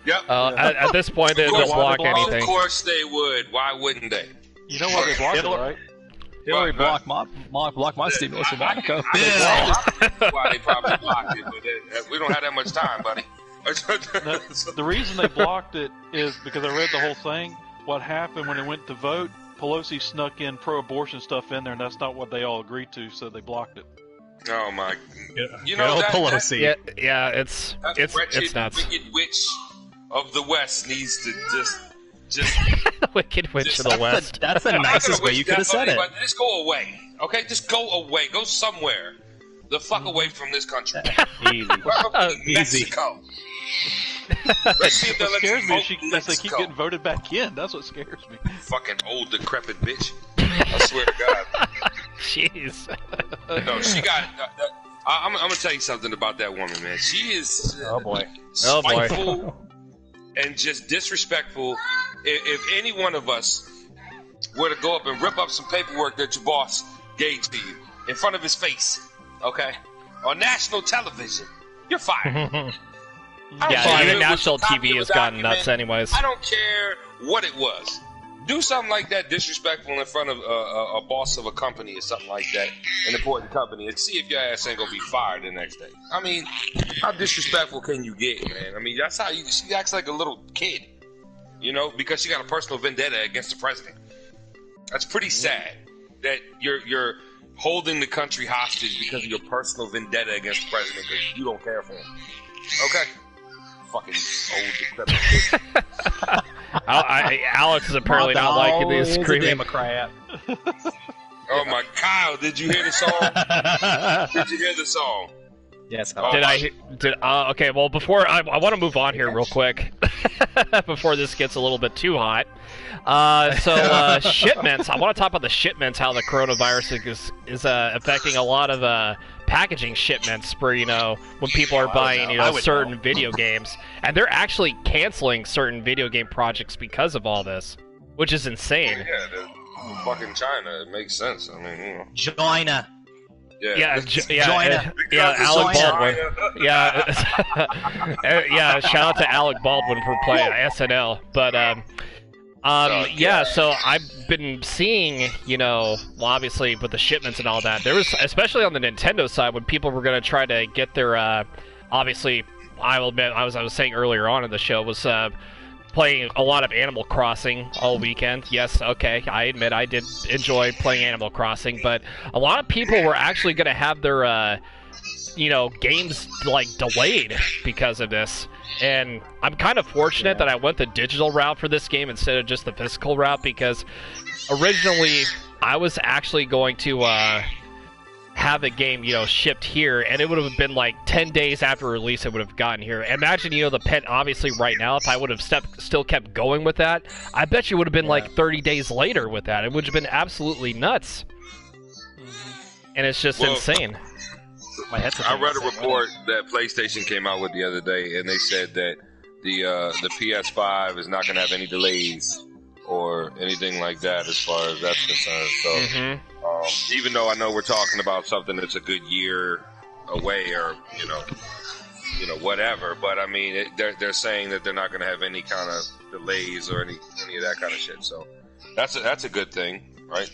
Yep. At this point, they'll block anything. Of course they would. Why wouldn't they? You know why they blocked it, right? Hillary blocked my stimulus for Monaco. Why they probably blocked it, but we don't have that much time, buddy. The reason they blocked it is because I read the whole thing. What happened when it went to vote, Pelosi snuck in pro-abortion stuff in there, and that's not what they all agreed to, so they blocked it. Oh my! You know know Pelosi. It's wretched, nuts. wicked witch of the West needs to just Wicked Witch of the West. That's the nicest way you could have said it. Just go away, okay? Just go away. Go somewhere. The fuck away from this country. Easy. Probably Mexico. Let's see if they'll What let scares you me vote is in that they keep Mexico. getting voted back in. That's what scares me. Fucking old decrepit bitch. I swear to God. Jeez. No, she got. I'm gonna tell you something about that woman, man. She is Oh boy. spiteful and just disrespectful. If any one of us were to go up and rip up some paperwork that your boss gave to you in front of his face, okay, on national television, you're fired. Yeah, even national TV has gotten nuts anyways. I don't care what it was. Do something like that disrespectful in front of a boss of a company or something like that, an important company, and see if your ass ain't gonna be fired the next day. I mean, how disrespectful can you get, man? I mean, that's how she acts like a little kid. You know, because she got a personal vendetta against the president. That's pretty sad that you're holding the country hostage because of your personal vendetta against the president because you don't care for him. Okay. Fucking old decrepit. Alex is apparently not liking these screaming. Democrat. Oh my God! Did you hear the song? Did you hear the song? Yes. Okay. Well, before I want to move on here real quick, before this gets a little bit too hot. Shipments. I want to talk about the shipments. How the coronavirus is affecting a lot of packaging shipments for when people are buying certain video games, and they're actually canceling certain video game projects because of all this, which is insane. Yeah, fucking China. It makes sense. I mean, China. Yeah, Alec Baldwin. Yeah, shout out to Alec Baldwin for playing SNL. But so I've been seeing, obviously with the shipments and all that, there was, especially on the Nintendo side, when people were going to try to get their, obviously, I will admit, I was saying earlier on in the show, was playing a lot of Animal Crossing all weekend. Yes, okay, I admit I did enjoy playing Animal Crossing, but a lot of people were actually going to have their, games, delayed because of this. And I'm kind of fortunate that I went the digital route for this game instead of just the physical route, because originally I was actually going to have the game, shipped here, and it would have been 10 days after release it would have gotten here. Imagine, the pen, obviously right now, if I would have still kept going with that, I bet you would have been 30 days later with that. It would have been absolutely nuts. And it's just insane. I read a report that PlayStation came out with the other day, and they said that the PS5 is not going to have any delays or anything like that as far as that's concerned. So, even though I know we're talking about something that's a good year away, or whatever, but I mean, they're saying that they're not going to have any kind of delays or any of that kind of shit. So that's a good thing, right?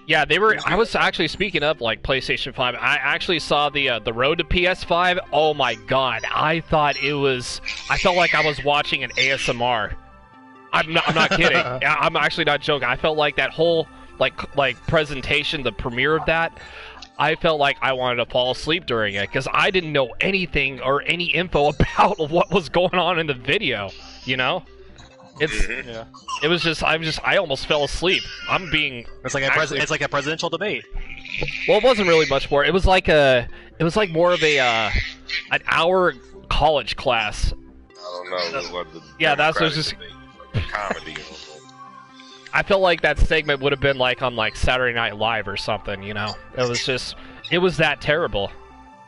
Yeah, they were. I was actually, speaking of PlayStation 5, I actually saw the road to PS5. Oh my God, I felt like I was watching an ASMR. I'm not kidding. I'm actually not joking. I felt like that whole presentation, the premiere of that, I felt like I wanted to fall asleep during it because I didn't know anything or any info about what was going on in the video. It was just I almost fell asleep. It's like a presidential debate. Well, it wasn't really much more. It was like more of an hour college class. I don't know what the that's what just comedy. I felt like that segment would have been on Saturday Night Live or something. It was that terrible.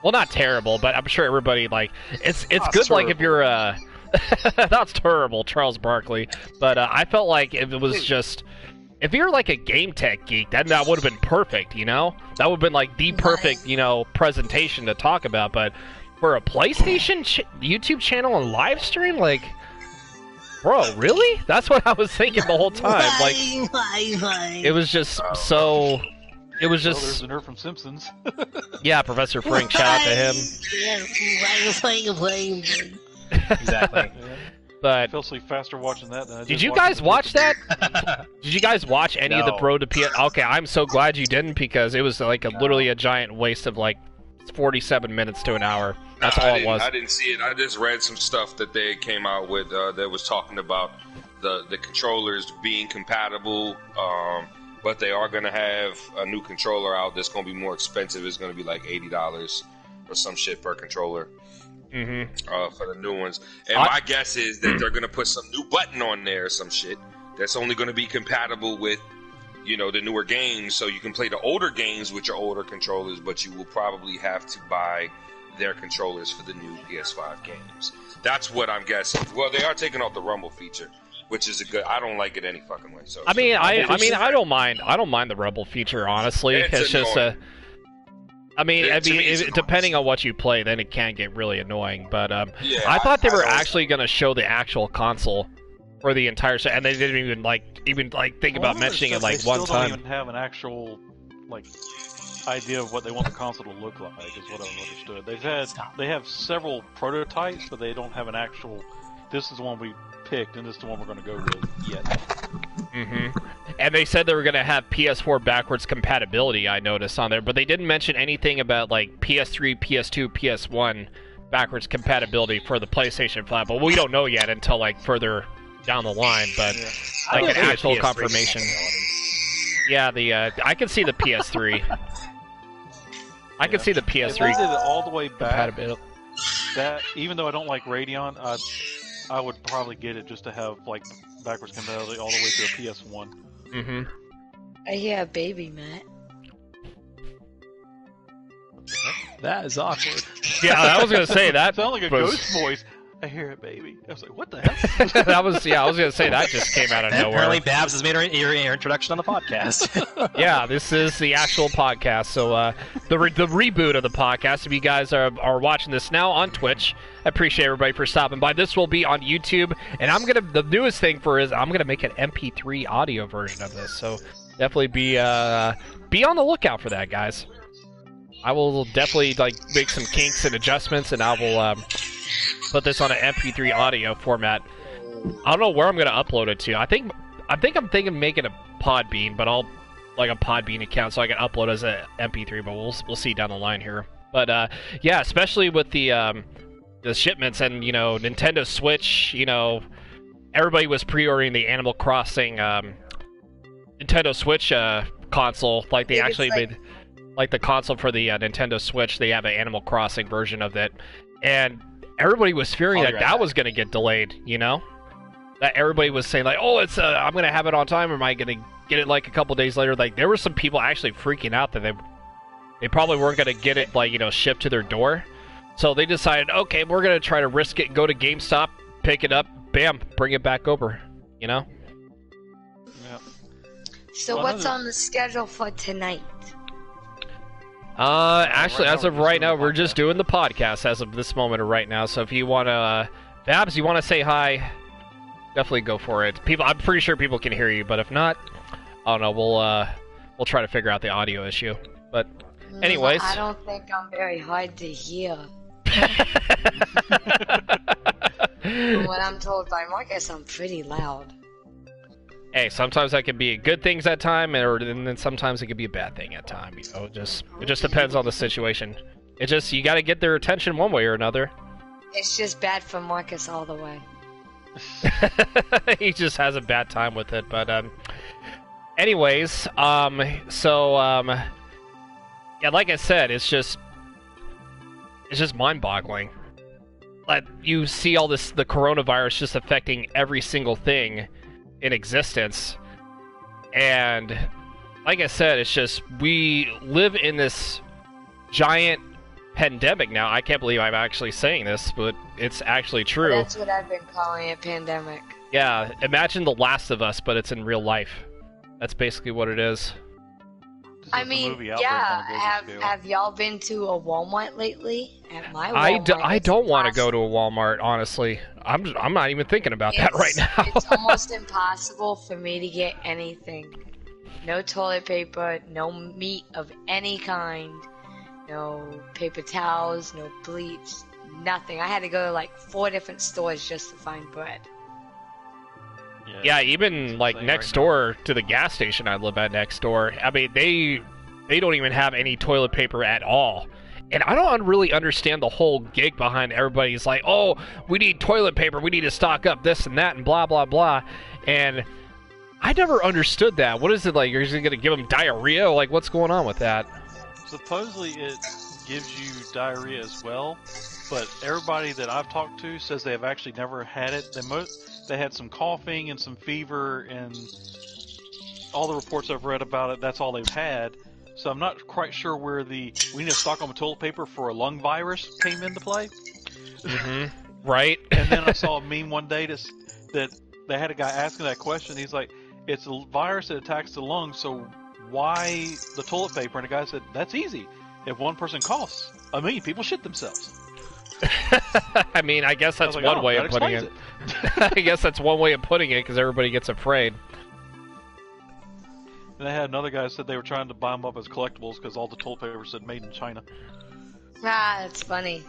Well, not terrible, but I'm sure everybody it's good terrible. If you're that's terrible, Charles Barkley. But I felt like if it was just, if you're a game tech geek, then that would have been perfect, That would have been the perfect, presentation to talk about. But for a PlayStation YouTube channel and live stream, bro, really? That's what I was thinking the whole time. It was just so. It was just. There's a nerd from Simpsons. Yeah, Professor Frink. Shout out to him. Exactly. But I fell asleep faster watching that than I did you guys watch that? Did you guys watch any of the Road to PS? Okay, I'm so glad you didn't, because it was literally a giant waste of 47 minutes to an hour. That's all it was. I didn't see it. I just read some stuff that they came out with that was talking about the controllers being compatible, but they are going to have a new controller out that's going to be more expensive. It's going to be $80 or some shit per controller. For the new ones, and my guess is that they're gonna put some new button on there or some shit that's only gonna be compatible with, the newer games, so you can play the older games with your older controllers, but you will probably have to buy their controllers for the new PS5 games. That's what I'm guessing. Well, they are taking off the Rumble feature, which is a good. I don't like it any fucking way. So I don't mind. I don't mind the Rumble feature, honestly. It's just depending on what you play, then it can get really annoying. But I thought they were actually going to show the actual console for the entire set, and they didn't even think about mentioning it one time. They still don't even have an actual idea of what they want the console to look like. Is what I've understood. They have several prototypes, but they don't have an actual this is the one we picked, and this is the one we're going to go with yet. Mm-hmm. And they said they were going to have PS4 backwards compatibility, I noticed on there, but they didn't mention anything about like PS3, PS2, PS1 backwards compatibility for the PlayStation 5. But we don't know yet until like further down the line. But like an actual confirmation. Yeah, I can see the PS3. I can see the PS3 if they did it all the way back. compatibility. That even though I don't like Radeon, I would probably get it just to have like backwards compatibility all the way to a PS1. Mm-hmm. I hear a baby, Matt. That is awkward. Yeah, I was gonna say that. Sound like a was... ghost voice. I hear it, baby. I was like, what the hell? I was gonna say that just came out of And nowhere. apparently Babs has made her introduction on the podcast. Yeah, this is the actual podcast. So the reboot of the podcast. If you guys are watching this now on Twitch, I appreciate everybody for stopping by. This will be on YouTube, and the newest thing I'm gonna make an MP3 audio version of this. So definitely be on the lookout for that, guys. I will definitely make some kinks and adjustments, and I will put this on an MP3 audio format. I don't know where I'm gonna upload it to. I think I'm thinking of making a Podbean, but I'll like a Podbean account so I can upload as a MP3. But we'll see down the line here. But yeah, especially with the shipments and Nintendo Switch. Everybody was pre-ordering the Animal Crossing Nintendo Switch console. Like they actually made. Like the console for the Nintendo Switch, they have an Animal Crossing version of it, and everybody was fearing that was going to get delayed. That everybody was saying like, "Oh, it's I'm going to have it on time, or am I going to get it like a couple days later?" Like there were some people actually freaking out that they probably weren't going to get it shipped to their door, so they decided, okay, we're going to try to risk it, go to GameStop, pick it up, bam, bring it back over. Yeah. So what's on the schedule for tonight? Actually, as of right now, we're just doing the podcast as of this moment or right now. So if you want to, Babs, you want to say hi, definitely go for it. I'm pretty sure people can hear you, but if not, I don't know. We'll try to figure out the audio issue. But anyways, I don't think I'm very hard to hear. From what I'm told by Marcus, I'm pretty loud. Hey, sometimes that can be good things at time, and then sometimes it can be a bad thing at time. It just depends on the situation. You got to get their attention one way or another. It's just bad for Marcus all the way. He just has a bad time with it. But anyways, yeah, like I said, it's just mind-boggling. Like you see all the coronavirus just affecting every single thing in existence, and like I said, it's just we live in this giant pandemic now. I can't believe I'm actually saying this, but it's actually true. That's what I've been calling a pandemic. Yeah, imagine The Last of Us, but it's in real life. That's basically what it is. I mean, yeah, have y'all been to a Walmart lately? At my Walmart, I don't want to go to a Walmart, honestly. I'm not even thinking about that right now. It's almost impossible for me to get anything. No toilet paper, no meat of any kind, no paper towels, no bleach, nothing. I had to go to like 4 different stores just to find bread. Yeah, even like next door to the gas station I live at next door, I mean, they don't even have any toilet paper at all. And I don't really understand the whole gig behind everybody's like, oh, we need toilet paper, we need to stock up this and that and blah, blah, blah. And I never understood that. What is it like? You're just going to give them diarrhea? Like, what's going on with that? Supposedly it gives you diarrhea as well, but everybody that I've talked to says they have actually never had it. They had some coughing and some fever, and all the reports I've read about it, that's all they've had. So I'm not quite sure where we need to stock on toilet paper for a lung virus came into play. Mm-hmm. Right. And then I saw a meme one day that they had a guy asking that question. He's like, it's a virus that attacks the lungs, so why the toilet paper? And the guy said, that's easy. If one person coughs, 1 million people shit themselves. I mean, I guess that's one way of putting it. I guess that's one way of putting it, because everybody gets afraid. And they had another guy who said they were trying to buy them up as collectibles because all the toilet paper said made in China. Ah, that's funny.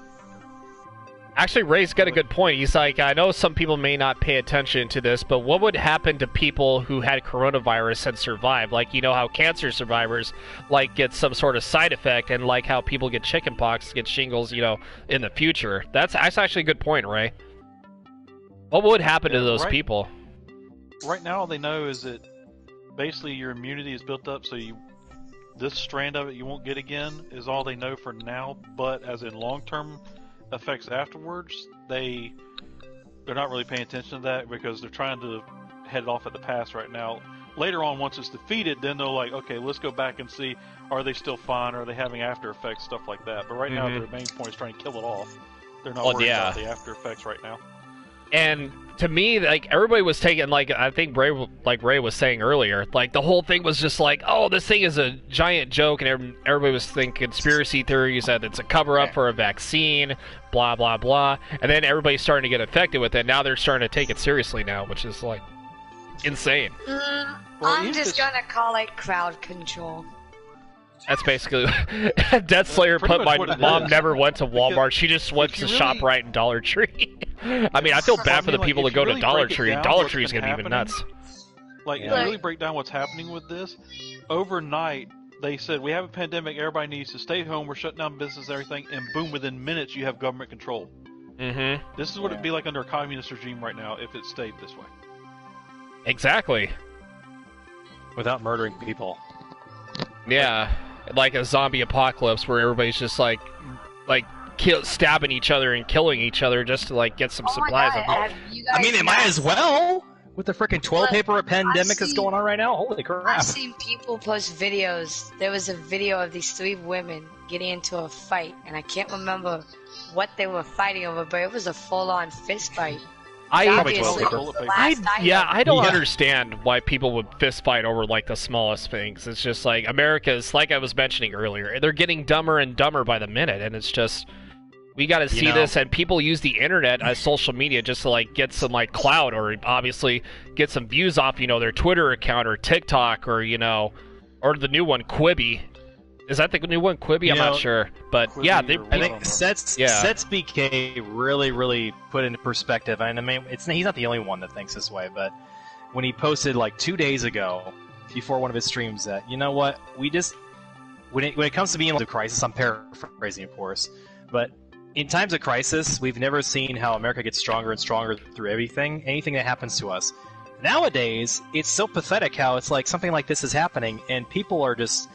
Actually, Ray's got a good point. He's like, I know some people may not pay attention to this, but what would happen to people who had coronavirus and survived? Like, you know how cancer survivors, like, get some sort of side effect, and like how people get chickenpox, get shingles, you know, in the future. That's actually a good point, Ray. What would happen to those people? Right now, all they know is that basically your immunity is built up, so this strand of it you won't get again is all they know for now. But as in long-term effects afterwards, they're not really paying attention to that because they're trying to head it off at the pass right now. Later on, once it's defeated, then they're like, okay, let's go back and see, are they still fine? Are they having after effects, stuff like that? But right now, their main point is trying to kill it off. They're not worried about the after effects right now. And to me, like, everybody was taking, like, I think Ray was saying earlier, like, the whole thing was just like, oh, this thing is a giant joke, and everybody was thinking conspiracy theories that it's a cover-up for a vaccine, blah, blah, blah, and then everybody's starting to get affected with it. Now they're starting to take it seriously now, which is, like, insane. I'm just gonna call it crowd control. That's basically Death Slayer put my mom never went to Walmart. She just went to ShopRite and Dollar Tree. I mean, I feel bad for the people that go to Dollar Tree. Dollar Tree is going to be even nuts. Like, if you really break down what's happening with this, overnight, they said, we have a pandemic, everybody needs to stay home, we're shutting down business and everything, and boom, within minutes, you have government control. This is what it'd be like under a communist regime right now if it stayed this way. Exactly. Without murdering people. Yeah. Like a zombie apocalypse where everybody's just like stabbing each other and killing each other just to like get some supplies. I mean, they might as well with the freaking toilet paper pandemic that's going on right now. Holy crap! I've seen people post videos. There was a video of these 3 women getting into a fight, and I can't remember what they were fighting over, but it was a full-on fist fight. I don't understand why people would fist fight over like the smallest things. It's just like America's, like I was mentioning earlier, they're getting dumber and dumber by the minute, and it's just we got to see this. And people use the internet as social media just to like get some like clout, or obviously get some views off their Twitter account or TikTok, or or the new one Quibi. Is that the new one, Quibi? I'm not sure, but Quibi, yeah, I think Sets BK really put into perspective. And I mean, he's not the only one that thinks this way, but when he posted like 2 days ago before one of his streams that, you know what, we just when it comes to being able to crisis, I'm paraphrasing, of course, but in times of crisis, we've never seen how America gets stronger and stronger through anything that happens to us. Nowadays, it's so pathetic how it's like something like this is happening, and people are just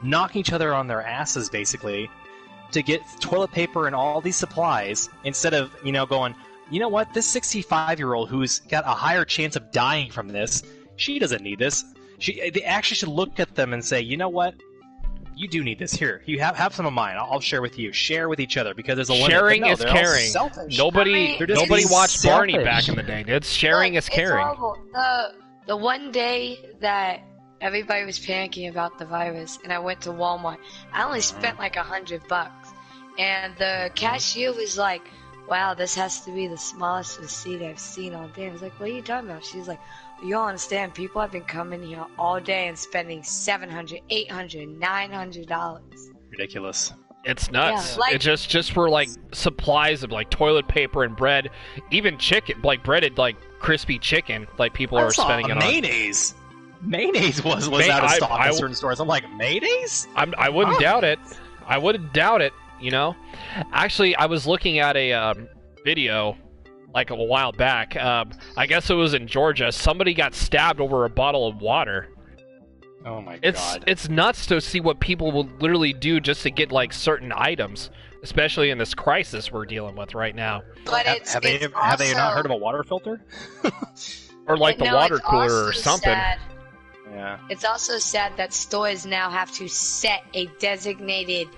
knocking each other on their asses, basically, to get toilet paper and all these supplies, instead of, going, you know what, this 65-year-old who's got a higher chance of dying from this, she doesn't need this. They actually should look at them and say, you know what, you do need this. Here, you have some of mine. I'll share with you. Share with each other, because there's a limit. Sharing is caring. Nobody watched Barney back in the day. It's sharing is caring. The one day that everybody was panicking about the virus, and I went to Walmart. I only spent like $100, and the cashier was like, "Wow, this has to be the smallest receipt I've seen all day." I was like, "What are you talking about?" She's like, "You don't understand. People have been coming here all day and spending $700, $800, $900." Ridiculous. It's nuts. Yeah, it's just for like supplies of like toilet paper and bread, even chicken, like breaded like crispy chicken, like people are spending it on. Mayonnaise. Mayonnaise was out of stock in certain stores. I'm like, mayonnaise? I wouldn't doubt it. I wouldn't doubt it, Actually, I was looking at a video like a while back. I guess it was in Georgia. Somebody got stabbed over a bottle of water. Oh my god. It's nuts to see what people will literally do just to get like certain items, especially in this crisis we're dealing with right now. But have they not heard of a water filter? Or like the water cooler or something. Sad. Yeah. It's also sad that stores now have to set a designated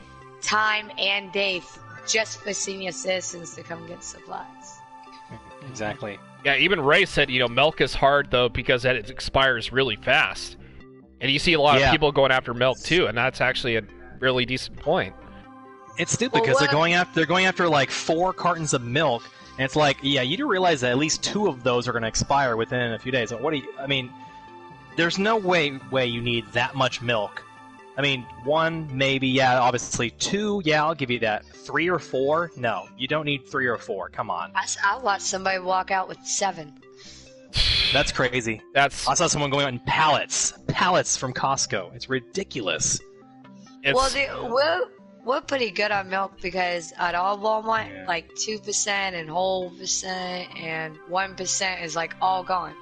time and day just for senior citizens to come get supplies. Exactly. Yeah, even Ray said, milk is hard, though, because it expires really fast. And you see a lot of people going after milk, too, and that's actually a really decent point. It's stupid, because they're going after like 4 cartons of milk, and it's like, yeah, you do realize that at least 2 of those are going to expire within a few days. There's no way you need that much milk I mean, 1, maybe, yeah, obviously. 2, yeah, I'll give you that. 3 or 4? No, you don't need 3 or 4. Come on. I watched somebody walk out with 7. That's crazy. I saw someone going out in pallets. Pallets from Costco. It's ridiculous. Well, we're pretty good on milk because at all Walmart, like 2% and whole percent and 1% is like all gone.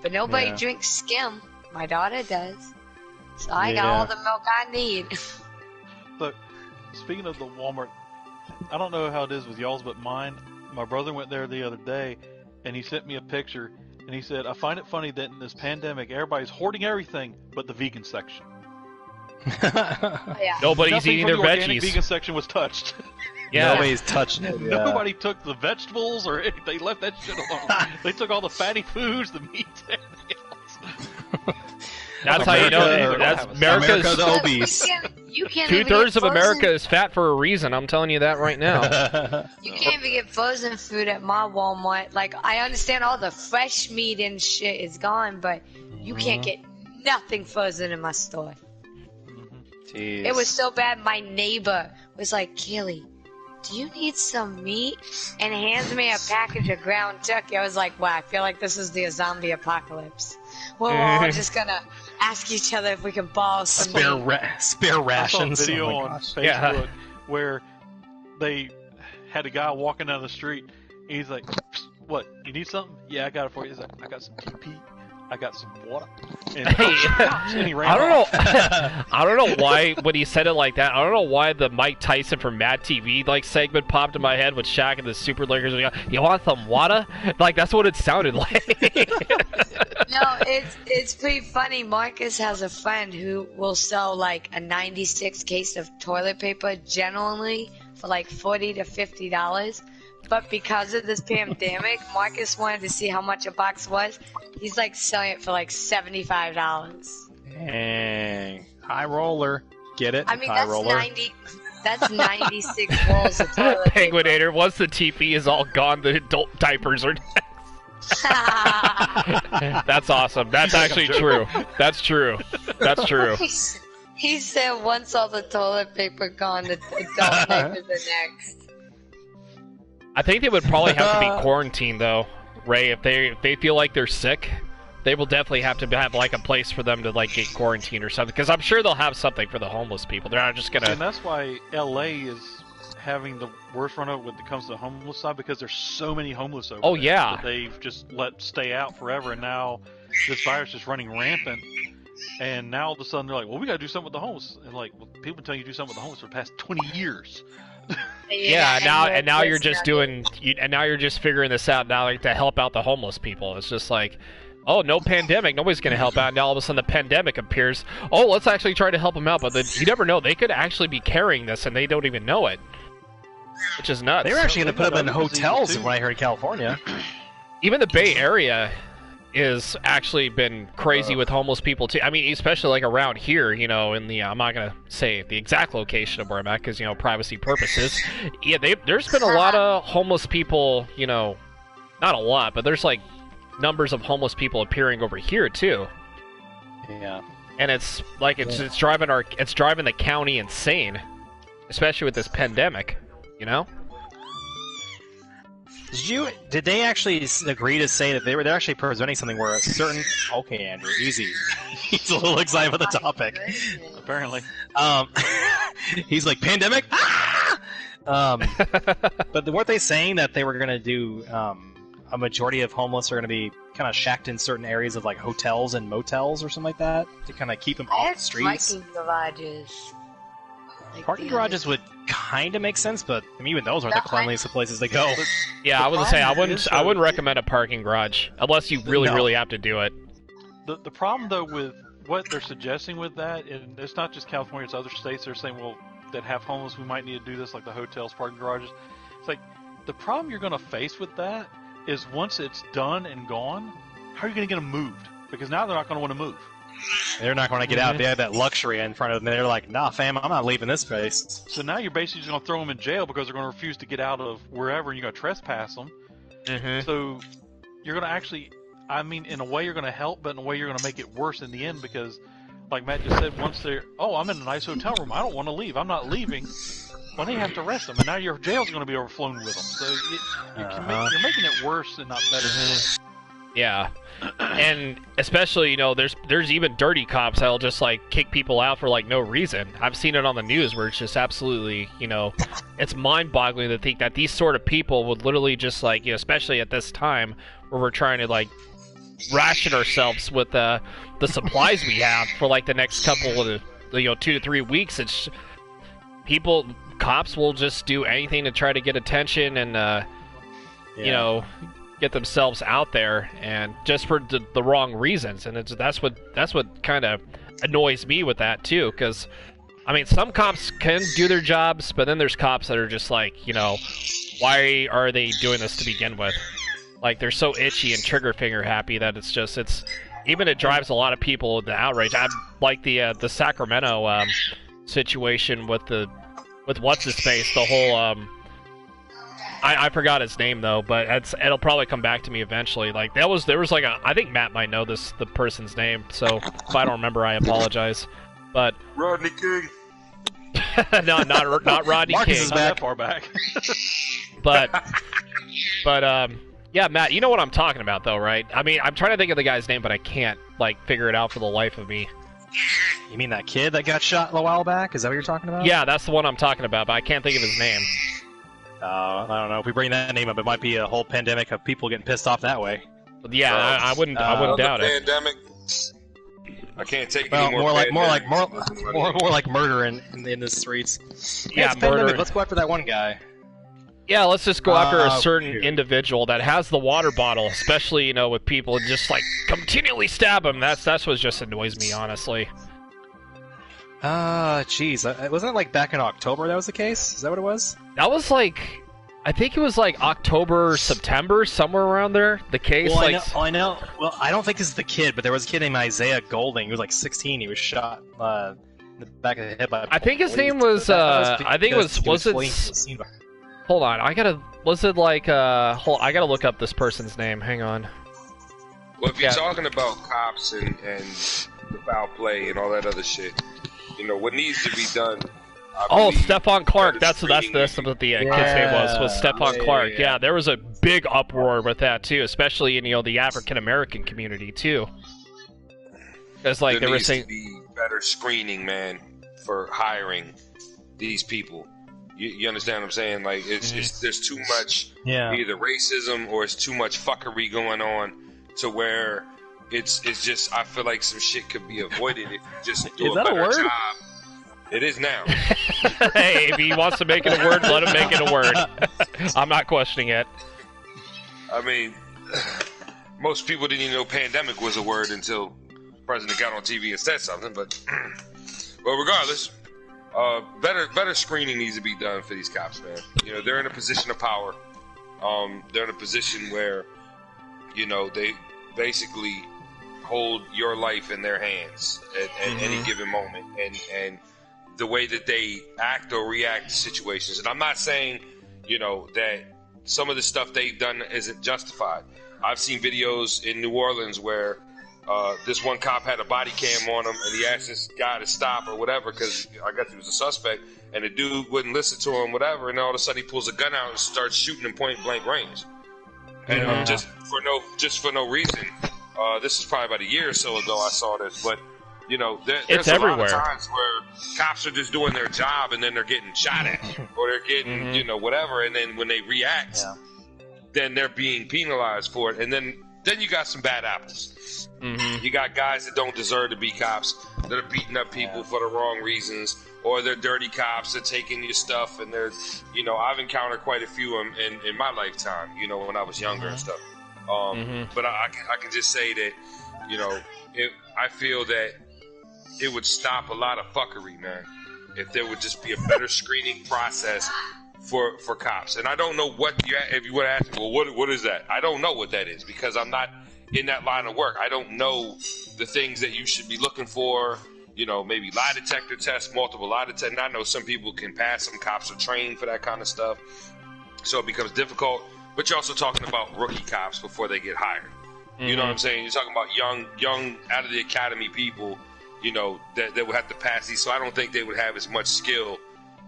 But nobody drinks skim. My daughter does. So I got all the milk I need. Look, speaking of the Walmart, I don't know how it is with y'all's, but mine, my brother went there the other day, and he sent me a picture, and he said, I find it funny that in this pandemic, everybody's hoarding everything but the vegan section. Nobody's Nothing eating from their the organic veggies. vegan section was touched. Yeah. Nobody's touching it. Yeah. Nobody took the vegetables or anything. They left that shit alone. They took all the fatty foods, the meats, everything else. That's how you know. That's America's the obese. You can't 2/3 of America is fat for a reason. I'm telling you that right now. You can't even get frozen food at my Walmart. Like, I understand all the fresh meat and shit is gone, but you can't get nothing frozen in my store. Jeez. It was so bad, my neighbor was like, Kaylee, do you need some meat? And hands me a package of ground turkey. I was like, wow, I feel like this is the zombie apocalypse. We're all just gonna ask each other if we can borrow some meat. Spare rations. I saw a video Oh my on gosh. Facebook where they had a guy walking down the street. And he's like, "What? You need something? Yeah, I got it for you." He's like, "I got some TP. I got some water." And, and he ran I don't off. know. I don't know why when he said it like that. I don't know why the Mike Tyson from Mad TV segment popped in my head with Shaq and the Super Lakers. You want some water? Like that's what it sounded like. No, it's pretty funny. Marcus has a friend who will sell like a 96 case of toilet paper generally for like $40 to $50. But because of this pandemic, Marcus wanted to see how much a box was. He's like selling it for like $75. Dang. High roller. Get it? I mean, High that's roller. 96 rolls of toilet paper. Penguinator, once the TP is all gone, the adult diapers are next. That's awesome. That's actually true. That's true. That's true. He said once all the toilet paper gone, the adult diapers are next. I think they would probably have to be quarantined, though, Ray. If they feel like they're sick, they will definitely have to have like a place for them to like get quarantined or something. Because I'm sure they'll have something for the homeless people. They're not just gonna. And that's why LA is having the worst run up when it comes to the homeless side, because there's so many homeless over there yeah. that they've just let stay out forever, and now this virus is running rampant. And now all of a sudden they're like, well, we got to do something with the homeless. And like, well, people been telling you to do something with the homeless for the past 20 years. Yeah, now you're just doing, and now you're just figuring this out now, like to help out the homeless people. It's just like, oh, no pandemic, nobody's gonna help out. Now all of a sudden the pandemic appears. Oh, let's actually try to help them out. But then you never know; they could actually be carrying this, and they don't even know it, which is nuts. They were actually going to put them in hotels when I heard in California. Even the Bay Area is actually been crazy with homeless people too. I mean, especially like around here, you know, in the I'm not gonna say the exact location of where I'm at because you know privacy purposes. Yeah, there's been a lot of homeless people. You know, not a lot, but there's like numbers of homeless people appearing over here too. Yeah, and it's like it's driving the county insane, especially with this pandemic. You know. Did they actually agree to say that they're actually presenting something where a certain... Okay, Andrew, easy. He's a little excited about the topic. Apparently. He's like, pandemic? Ah! But weren't they saying that they were going to do... a majority of homeless are going to be kind of shacked in certain areas of like hotels and motels or something like that to kind of keep them off the streets? Parking garages. Like Parking garages would kind of make sense, but I mean, even those aren't the cleanliest of places to go. Yeah, I was gonna say I wouldn't recommend a parking garage unless you really have to do it. The problem though with what they're suggesting with that, and it's not just California, it's other states. They're saying, well, that have homeless, we might need to do this, like the hotels, parking garages. It's like the problem you're going to face with that is once it's done and gone, how are you going to get them moved? Because now they're not going to want to move. They're not going to get out. They have that luxury in front of them. They're like, nah, fam, I'm not leaving this place. So now you're basically just going to throw them in jail because they're going to refuse to get out of wherever, and you're going to trespass them. Mm-hmm. So you're going to actually, I mean, in a way you're going to help, but in a way you're going to make it worse in the end because, like Matt just said, once they're, oh, I'm in a nice hotel room, I don't want to leave, I'm not leaving. Well, they have to arrest them, and now your jail's going to be overflowing with them. So you're making it worse and not better. Yeah, and especially, you know, there's even dirty cops that'll just like kick people out for like no reason. I've seen it on the news where it's just absolutely, you know, it's mind-boggling to think that these sort of people would literally just like, you know, especially at this time where we're trying to like ration ourselves with the supplies we have for like the next couple of, 2 to 3 weeks. It's cops will just do anything to try to get attention and you know, get themselves out there, and just for the wrong reasons. And that's what kind of annoys me with that too, because I mean, some cops can do their jobs, but then there's cops that are just like, you know, why are they doing this to begin with? Like, they're so itchy and trigger finger happy that it drives a lot of people into outrage. I'm like the Sacramento situation with what's his face, the whole I forgot his name though, but it'll probably come back to me eventually. Like there was like I think Matt might know the person's name, so if I don't remember, I apologize. But Rodney King. No, not Rodney Marcus King. is Not that far back. But yeah, Matt, you know what I'm talking about though, right? I mean, I'm trying to think of the guy's name, but I can't like figure it out for the life of me. You mean that kid that got shot a while back? Is that what you're talking about? Yeah, that's the one I'm talking about, but I can't think of his name. I don't know. If we bring that name up, it might be a whole pandemic of people getting pissed off that way. Yeah, I wouldn't doubt it. Pandemic. I can't take Well, any more like murder in the streets. Yeah, it's pandemic. murder. Let's go after that one guy. Yeah, let's just go after a certain individual that has the water bottle, especially, you know, with people, and just like continually stab him. That's what just annoys me, honestly. Jeez, wasn't it like back in October that was the case? Is that what it was? That was like, I think it was like October, September, somewhere around there. The case, Well, I know. Well, I don't think this is the kid, but there was a kid named Isaiah Golding. He was like 16. He was shot in the back of the head by. I think his name was. I think it was it? Hold on, I gotta look up this person's name. Hang on. Well, if you're talking about cops and the foul play and all that other shit, you know what needs to be done. Oh, Stephon Clark. That's what the kid's name was Stephon Clark. Yeah, there was a big uproar with that too, especially in the African American community too. It's like there they were needs saying to be better screening, man, for hiring these people. You understand what I'm saying? Like it's there's too much either racism or it's too much fuckery going on to where it's just I feel like some shit could be avoided if you just do a better job. It is now. Hey, if he wants to make it a word, let him make it a word. I'm not questioning it. I mean, most people didn't even know pandemic was a word until the president got on TV and said something. But regardless, better screening needs to be done for these cops, man. You know, they're in a position of power. They're in a position where, you know, they basically hold your life in their hands at any given moment, and the way that they act or react to situations. And I'm not saying, you know, that some of the stuff they've done isn't justified. I've seen videos in New Orleans where this one cop had a body cam on him, and he asked this guy to stop or whatever because I guess he was a suspect, and the dude wouldn't listen to him, whatever, and all of a sudden he pulls a gun out and starts shooting in point blank range, and just for no reason. This is probably about a year or so ago I saw this, but you know, there's a lot of times where cops are just doing their job and then they're getting shot at or they're getting you know, whatever, and then when they react, then they're being penalized for it, and then you got some bad apples. You got guys that don't deserve to be cops that are beating up people for the wrong reasons, or they're dirty cops that taking your stuff, and they're, you know, I've encountered quite a few in my lifetime, you know, when I was younger and stuff. But I can just say that, you know, I feel that it would stop a lot of fuckery, man, if there would just be a better screening process for cops. And I don't know if you would ask me, well, what is that? I don't know what that is because I'm not in that line of work. I don't know the things that you should be looking for, you know, maybe lie detector tests, multiple lie detectors. And I know some people can pass, some cops are trained for that kind of stuff. So it becomes difficult. But you're also talking about rookie cops before they get hired. You know what I'm saying? You're talking about young out of the academy people, that would have to pass these. So I don't think they would have as much skill,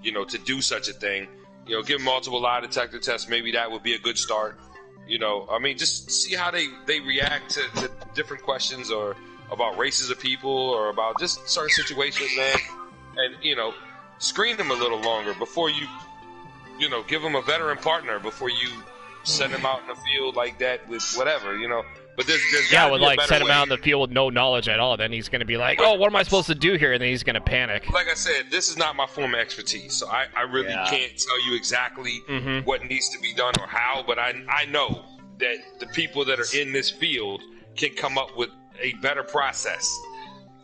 to do such a thing. Give them multiple lie detector tests. Maybe that would be a good start. Just see how they react to different questions or about races of people or about just certain situations, man. And, screen them a little longer before you, give them a veteran partner before you send them out in the field like that with whatever, But there's set him out in the field with no knowledge at all. Then he's going to be like, "Oh, what am I supposed to do here?" And then he's going to panic. Like I said, this is not my form of expertise, so I really can't tell you exactly what needs to be done or how. But I know that the people that are in this field can come up with a better process.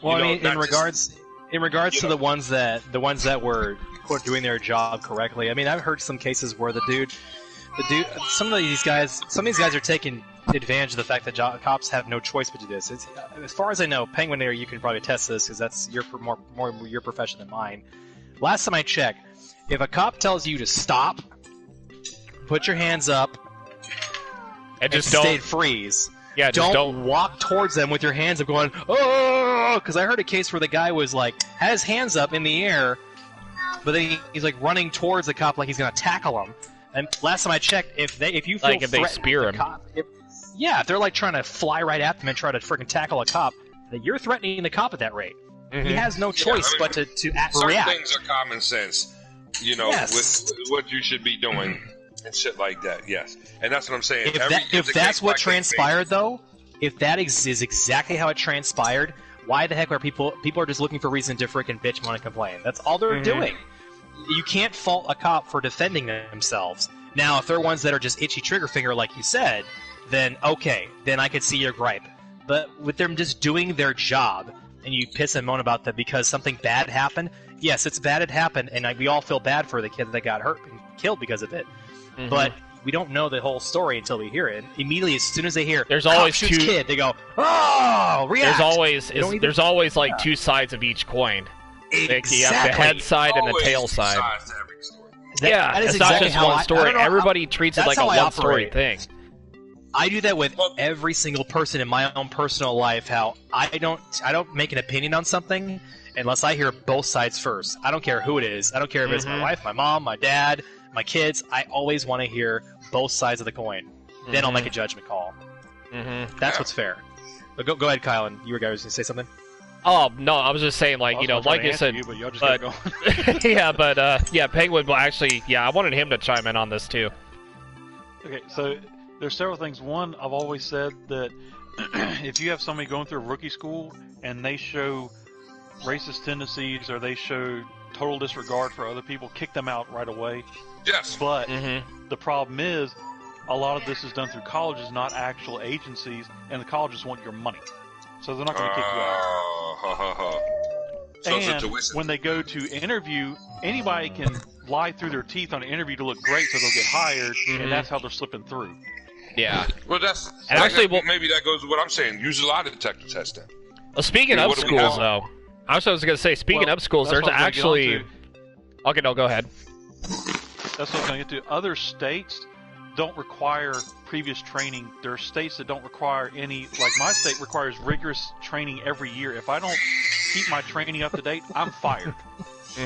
Well, in regards to the ones that were quote doing their job correctly, I've heard some cases where the dude, some of these guys are taking advantage of the fact that cops have no choice but to do this. As far as I know, Penguinator, you can probably test this because that's more your profession than mine. Last time I checked, if a cop tells you to stop, put your hands up, and just stay freeze. Yeah, just don't walk towards them with your hands up going, oh! Because I heard a case where the guy was had his hands up in the air, but then he's running towards the cop like he's going to tackle him. And last time I checked, if you feel if they spear him, if they're trying to fly right at them and try to freaking tackle a cop, then you're threatening the cop at that rate. He has no choice but to react. Certain things are common sense, with what you should be doing and shit like that. Yes, and that's what I'm saying. If that's what transpired, though, if that is exactly how it transpired, why the heck are people are just looking for a reason to freaking bitch, want to complain? That's all they're doing. You can't fault a cop for defending themselves. Now, if they're ones that are just itchy trigger finger, like you said, then okay, then I could see your gripe. But with them just doing their job, and you piss and moan about that because something bad happened, yes, it's bad it happened, and we all feel bad for the kid that got hurt and killed because of it. But we don't know the whole story until we hear it. Immediately, as soon as they hear there's always shoots kid, they go, oh, react! There's always like two sides of each coin. Exactly. You have the head side and the tail side. That is it's exactly not just one story. Everybody treats it like a one-story thing. I do that with every single person in my own personal life. How I don't make an opinion on something unless I hear both sides first. I don't care who it is. I don't care if it's my wife, my mom, my dad, my kids. I always want to hear both sides of the coin. Then I'll make a judgment call. That's what's fair. But go ahead, Kyle. And you were going to say something. Oh no, I was just saying, like you said, Penguin. Well, actually, I wanted him to chime in on this too. Okay, so there's several things. One, I've always said that if you have somebody going through a rookie school and they show racist tendencies or they show total disregard for other people, kick them out right away. Yes. But the problem is, a lot of this is done through colleges, not actual agencies, and the colleges want your money. So they're not going to kick you out. And when they go to interview, anybody can lie through their teeth on an interview to look great so they'll get hired, and that's how they're slipping through. Yeah. Well, maybe that goes with what I'm saying. Use a lie detector test then. Well, speaking of schools, though, I was going to say, speaking of schools, there's actually... Okay, no, go ahead. That's what I was going to get to. Other states don't require previous training. There are states that don't require any, like my state requires rigorous training every year. If I don't keep my training up to date, I'm fired.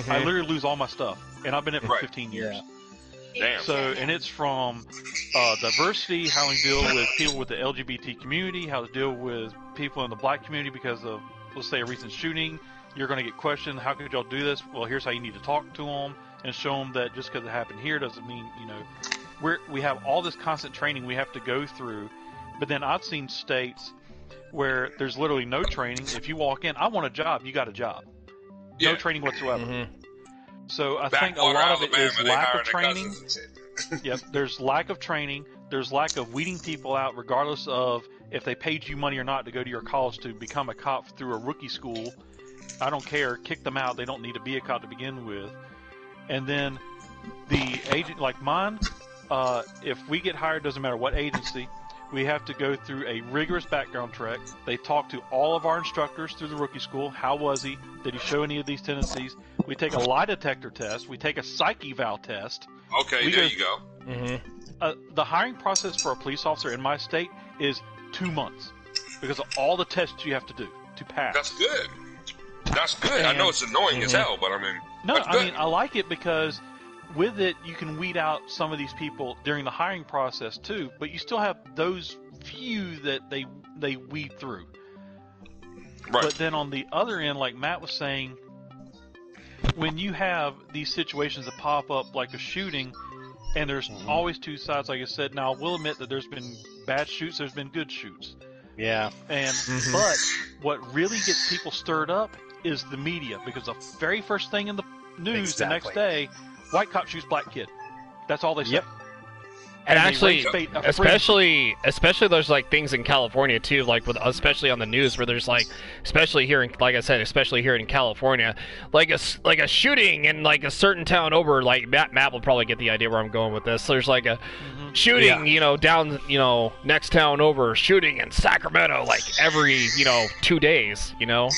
I literally lose all my stuff, and I've been in it for 15 years. Damn. So, and it's from diversity, how to deal with people with the LGBT community, how to deal with people in the black community because of, let's say, a recent shooting. You're going to get questioned, how could y'all do this? Well, here's how you need to talk to them and show them that just because it happened here doesn't mean, we have all this constant training we have to go through. But then I've seen states where there's literally no training. If you walk in, I want a job, you got a job. No training whatsoever. So I think a lot of it is lack of training. Yep, there's lack of training. There's lack of weeding people out regardless of if they paid you money or not to go to your college to become a cop through a rookie school. I don't care. Kick them out. They don't need to be a cop to begin with. And then the agent, like mine, if we get hired, doesn't matter what agency, we have to go through a rigorous background check. They talk to all of our instructors through the rookie school. How was he? Did he show any of these tendencies? We take a lie detector test. We take a psych eval test. Okay, there you go. The hiring process for a police officer in my state is 2 months because of all the tests you have to do to pass. That's good. That's good. I know it's annoying as hell, but I mean, No, that's I good. mean, I like it because with it, you can weed out some of these people during the hiring process too, but you still have those few that they weed through. Right. But then on the other end, like Matt was saying, when you have these situations that pop up like a shooting, and there's always two sides, like I said. Now, I will admit that there's been bad shoots, there's been good shoots. Yeah. And but what really gets people stirred up is the media, because the very first thing in the news the next day, white cop shoots black kid. That's all they say. Yep. And they actually, raise bait a frenzy. especially there's like things in California too, like with especially on the news where there's like, especially here in, like I said, especially here in California, like a shooting in like a certain town over, like Matt will probably get the idea where I'm going with this. There's like a shooting, you know, down, you know, next town over, shooting in Sacramento, like every, you know, 2 days, you know,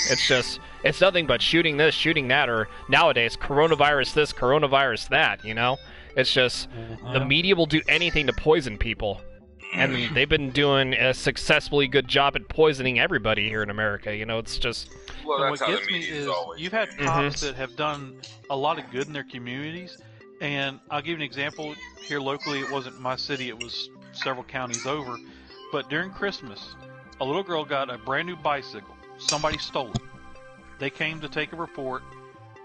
it's nothing but shooting this, shooting that, or nowadays coronavirus this, coronavirus that, you know. It's just the media will do anything to poison people, and they've been doing a successfully good job at poisoning everybody here in America. You know, it's just. Well, And that's what how gets the me media is always. you've had cops that have done a lot of good in their communities, and I'll give you an example. Here locally, it wasn't my city; it was several counties over. But during Christmas, a little girl got a brand new bicycle. Somebody stole it. They came to take a report.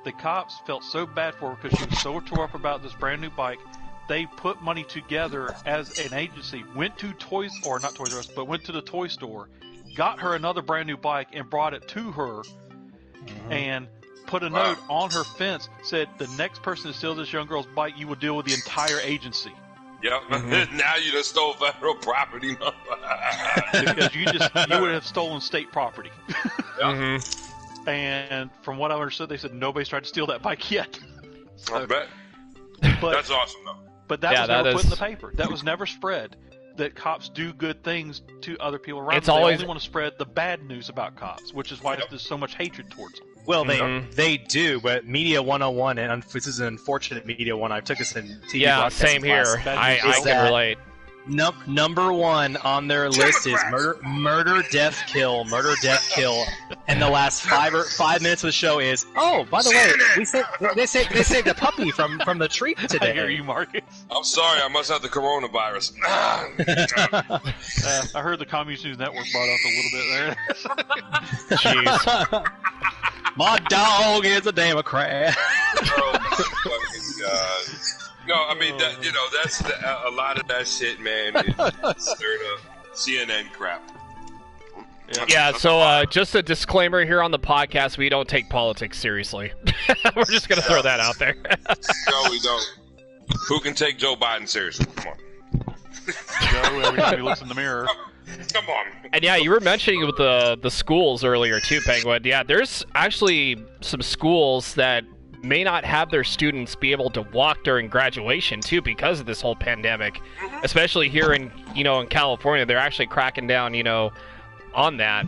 The cops felt so bad for her because she was so tore up about this brand new bike. They put money together as an agency, went to went to the toy store, got her another brand new bike and brought it to her, and put a note on her fence, said, the next person to steal this young girl's bike, you will deal with the entire agency. Yep. Now you just stole federal property. Because you would have stolen state property. And from what I understood, they said nobody's tried to steal that bike yet. I bet. But That's awesome, though. But that was never put in the paper. That was never spread. That cops do good things to other people around It's them. They always- only want to spread the bad news about cops, which is why there's so much hatred towards them. Well, they do, but Media 101, and this is an unfortunate Media 1. I took this in TV Yeah, broadcasting same here. class. I Is can that relate. Number one on their list is murder, death, kill, and the last 5 minutes of the show is, oh, by the way, they saved a puppy from the tree today. I hear you, Marcus. I'm sorry, I must have the coronavirus. I heard the Communist News Network brought up a little bit there. Jeez. My dog is a Democrat. Oh my fucking god. No, I mean, that's a lot of that shit, man. It's stirred up CNN crap. Yeah, so just a disclaimer here on the podcast, we don't take politics seriously. We're just going to throw that out there. No, we don't. Who can take Joe Biden seriously? Come on. Joe, every time he looks in the mirror. Come on. And yeah, you were mentioning with the schools earlier too, Penguin. Yeah, there's actually some schools that may not have their students be able to walk during graduation too because of this whole pandemic. Especially here in California, they're actually cracking down, on that.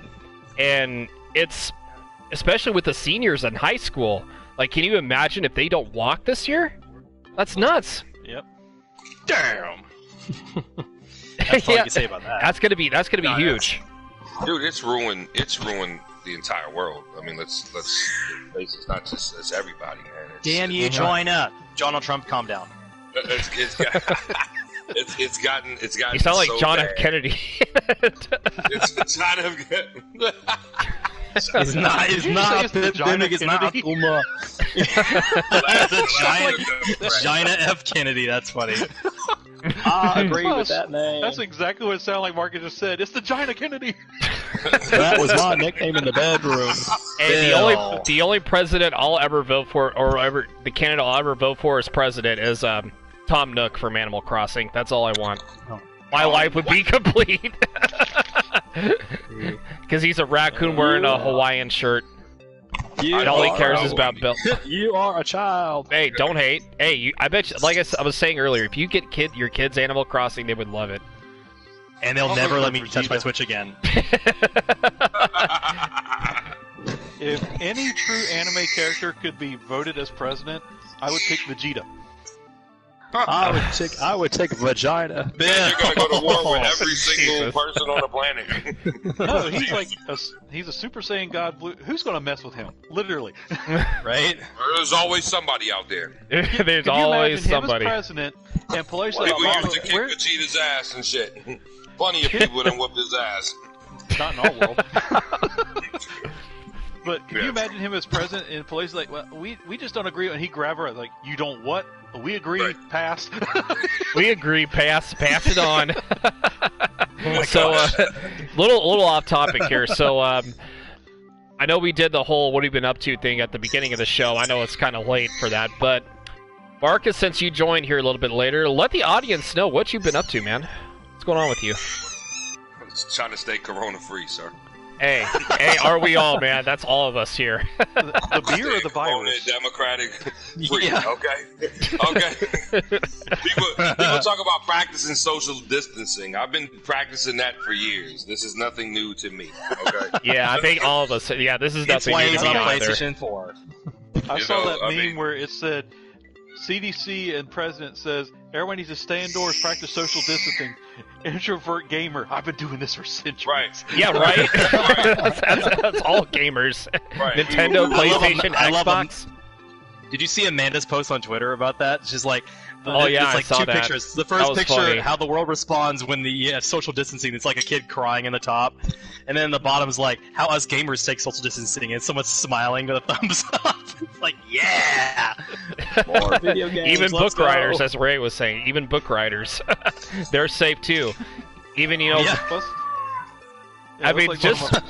And it's especially with the seniors in high school. Like, can you imagine if they don't walk this year? That's nuts. Yep. Damn. That's all you can say about that. That's gonna be huge. Dude, it's ruined the entire world. I mean, let's face it, it's not just it's everybody, man. Dan, you join up. Donald Trump, calm down. It's gotten You sound like so John bad. F. Kennedy. It's kind of good. It's not the pandemic. It's not Kennedy? Akuma. The Gina F. Kennedy. That's funny. I agree with that name. That's exactly what it sounded like Marcus just said. It's the Gina Kennedy. That was my nickname in the bedroom. And the only president I'll ever vote for, or the candidate I'll ever vote for as president is Tom Nook from Animal Crossing. That's all I want. My life would be complete. Because he's a raccoon wearing a Hawaiian shirt. And all he cares is about Bill. You are a child. Hey, don't hate. Hey, I bet you, like I was saying earlier, if you get your kids Animal Crossing, they would love it. And they'll I'll never vote let me for touch my Vegeta. Switch again. If any true anime character could be voted as president, I would pick Vegeta. I would take a vagina. Man, you're gonna go to war with every Jesus. single person on the planet. No, he's like he's a Super Saiyan God Blue. Who's gonna mess with him? Literally. Right? There's always somebody out there. There's Can you always imagine somebody. him as president and Pelosi's like, People used to kick where? Vegeta's ass and shit. Plenty of people that whooped his ass. Not in our world. But can Yeah. you imagine him as president and Pelosi's like, well, we just don't agree, and he grab her like, you don't what? We agree, Right. pass. We agree. Pass it on. So, little off topic here. So, I know we did the whole "what have you been up to" thing at the beginning of the show. I know it's kind of late for that, but Marcus, since you joined here a little bit later, let the audience know what you've been up to, man. What's going on with you? I'm just trying to stay corona-free, sir. Hey, are we all, man? That's all of us here. The beer or the Corona, virus? Democratic free, Yeah. okay? People talk about practicing social distancing. I've been practicing that for years. This is nothing new to me, okay? Yeah, I think all of us. Yeah, this is It's nothing why new he's to me on either. PlayStation 4. I You saw know, that I meme mean- where it said, CDC and president says, everyone needs to stay indoors, practice social distancing. Introvert gamer, I've been doing this for centuries. Right. Yeah, right. that's all gamers. Right. Nintendo, I love 'em. PlayStation, I love 'em. Xbox. Did you see Amanda's post on Twitter about that? She's like, Oh, yeah, it's like I saw two that. pictures. The That first was picture, funny. how the world responds when the social distancing. It's like a kid crying in the top, and then the bottom's like how us gamers take social distancing, and someone's smiling with a thumbs up. It's like, yeah, more video games. Even let's book writers, go. as Ray was saying, even book writers, they're safe too. Even Yeah. Plus, I that's mean, like just- one of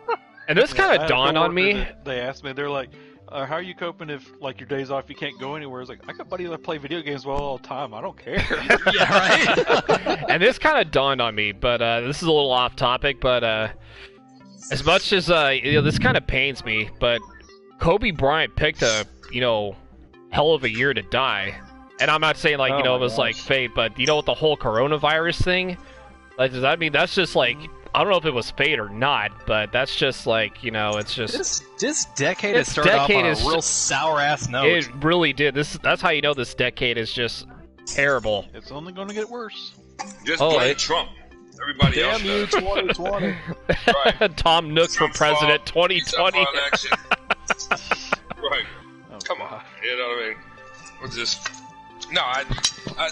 my- and this I kind had of a dawned on coworker me. that They asked me, they're like, how are you coping if, like, your day's off, you can't go anywhere? It's like, I got buddies that play video games well all the time. I don't care. Yeah, right. And this kind of dawned on me, but this is a little off topic. But as much as this kind of pains me, but Kobe Bryant picked a hell of a year to die. And I'm not saying like Oh it my was like gosh. fate, but with the whole coronavirus thing, like does that mean that's just like I don't know if it was fate or not, but that's just like it's just This decade This has started off decade on is a real sour ass note. it really did. That's how you know this decade is just terrible. It's only going to get worse. Just Oh, blame it- Trump. Everybody else Damn you, does. 2020. Right. Tom Nook for Trump president fault. He's up 2020. for election. Right. Oh, Come on. God. You know what I mean? We're just... No, I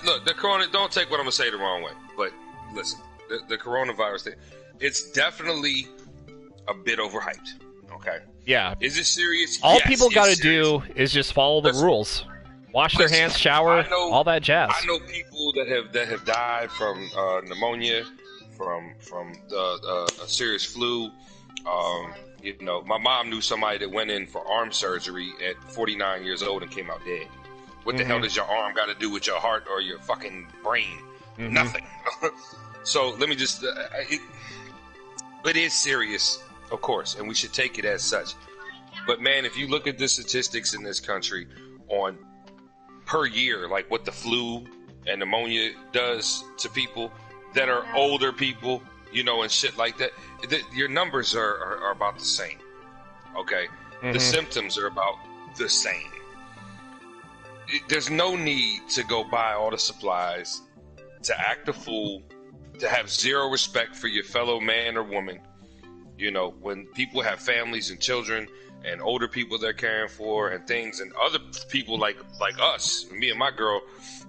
look, the corona... Don't take what I'm going to say the wrong way. But listen, the coronavirus thing, it's definitely a bit overhyped. Okay? Yeah. Is it serious? All Yes, people it's got to serious. do is just follow the Listen. rules. Wash their Listen, hands, shower, I know- all that jazz. I know people that have died from pneumonia, from a serious flu. My mom knew somebody that went in for arm surgery at 49 years old and came out dead. What the hell does your arm got to do with your heart or your fucking brain? Mhm. Nothing. So let me just. It is serious, of course, and we should take it as such. But man, if you look at the statistics in this country on per year, like what the flu and pneumonia does to people that are older people, and shit like that, your numbers are about the same. Okay? The symptoms are about the same. There's no need to go buy all the supplies, to act a fool, to have zero respect for your fellow man or woman. When people have families and children and older people they're caring for and things, and other people like us, me and my girl,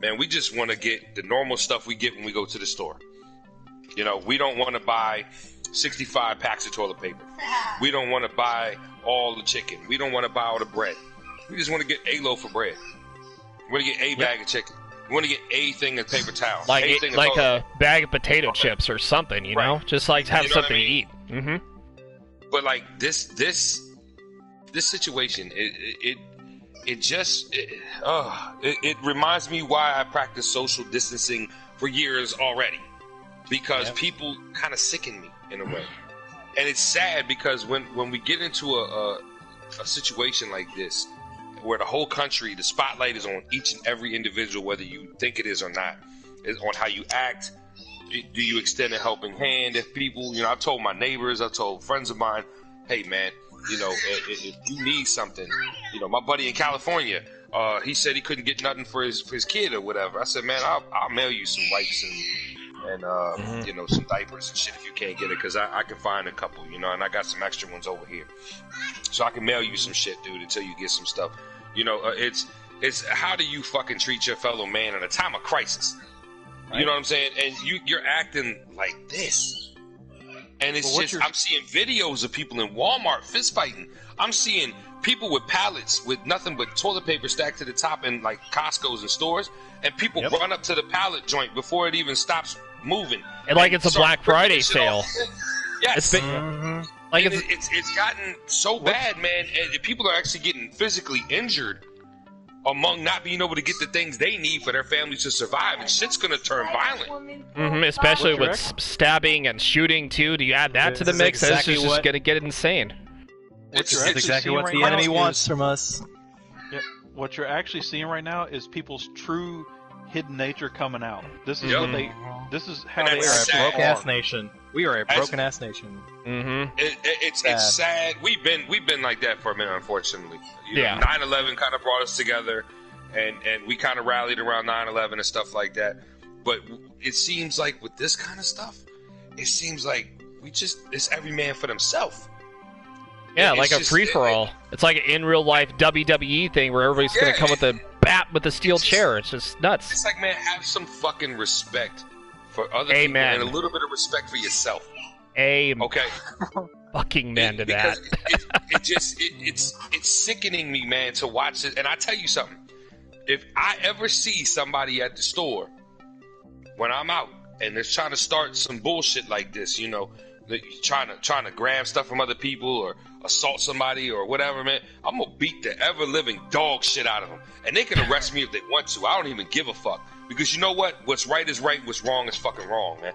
man, we just want to get the normal stuff we get when we go to the store. We don't want to buy 65 packs of toilet paper. We don't want to buy all the chicken. We don't want to buy all the bread. We just want to get a loaf of bread. We want to get a bag of chicken. We want to get a thing of paper towels. like a thing of like toilet a bag of potato chips or something, you know? Right. Just like have You know what something I mean? to eat. Mm-hmm. But like this situation, it reminds me why I practice social distancing for years already, because people kind of sicken me in a way, and it's sad because when we get into a situation like this, where the whole country, the spotlight is on each and every individual, whether you think it is or not, is on how you act. Do you extend a helping hand if people, I told my neighbors, I told friends of mine, hey man, if you need something, my buddy in California, he said he couldn't get nothing for his kid or whatever. I said, man, I'll mail you some wipes and you know, some diapers and shit if you can't get it, because I can find a couple, you know, and I got some extra ones over here, so I can mail you some shit, dude, until you get some stuff. You know, it's how do you fucking treat your fellow man in a time of crisis? Right. You know what I'm saying? And you're acting like this, and it's I'm seeing videos of people in Walmart fist fighting. I'm seeing people with pallets with nothing but toilet paper stacked to the top in like Costco's and stores, and people run up to the pallet joint before it even stops moving. And like it's a Black Friday sale. Yes. Like it's gotten so bad, man, and people are actually getting physically injured among not being able to get the things they need for their families to survive, and shit's gonna turn violent. Especially with stabbing and shooting too. Do you add that to the mix? Exactly it's just gonna get insane. It's exactly what the enemy wants from us. Yeah, what you're actually seeing right now is people's true hidden nature coming out. This is what they. This is how they are. A broke ass nation. We are a broken ass nation. It's sad. We've been like that for a minute, unfortunately. You know, 9/11 kind of brought us together, and we kind of rallied around 9/11 and stuff like that. But it seems like with this kind of stuff, it seems like it's every man for themselves. Yeah, like a free-for-all. It's like an in real life WWE thing where everybody's gonna come with a bat with a steel chair. It's just nuts. It's like, man, have some fucking respect for other people and a little bit of respect for yourself. Amen. Okay. Fucking man to that. It's sickening me, man, to watch it. And I tell you something. If I ever see somebody at the store when I'm out and they're trying to start some bullshit like this, you know, trying to grab stuff from other people or assault somebody or whatever, man, I'm gonna beat the ever living dog shit out of them, and they can arrest me if they want to. I don't even give a fuck, because you know what? What's right is right. What's wrong is fucking wrong, man.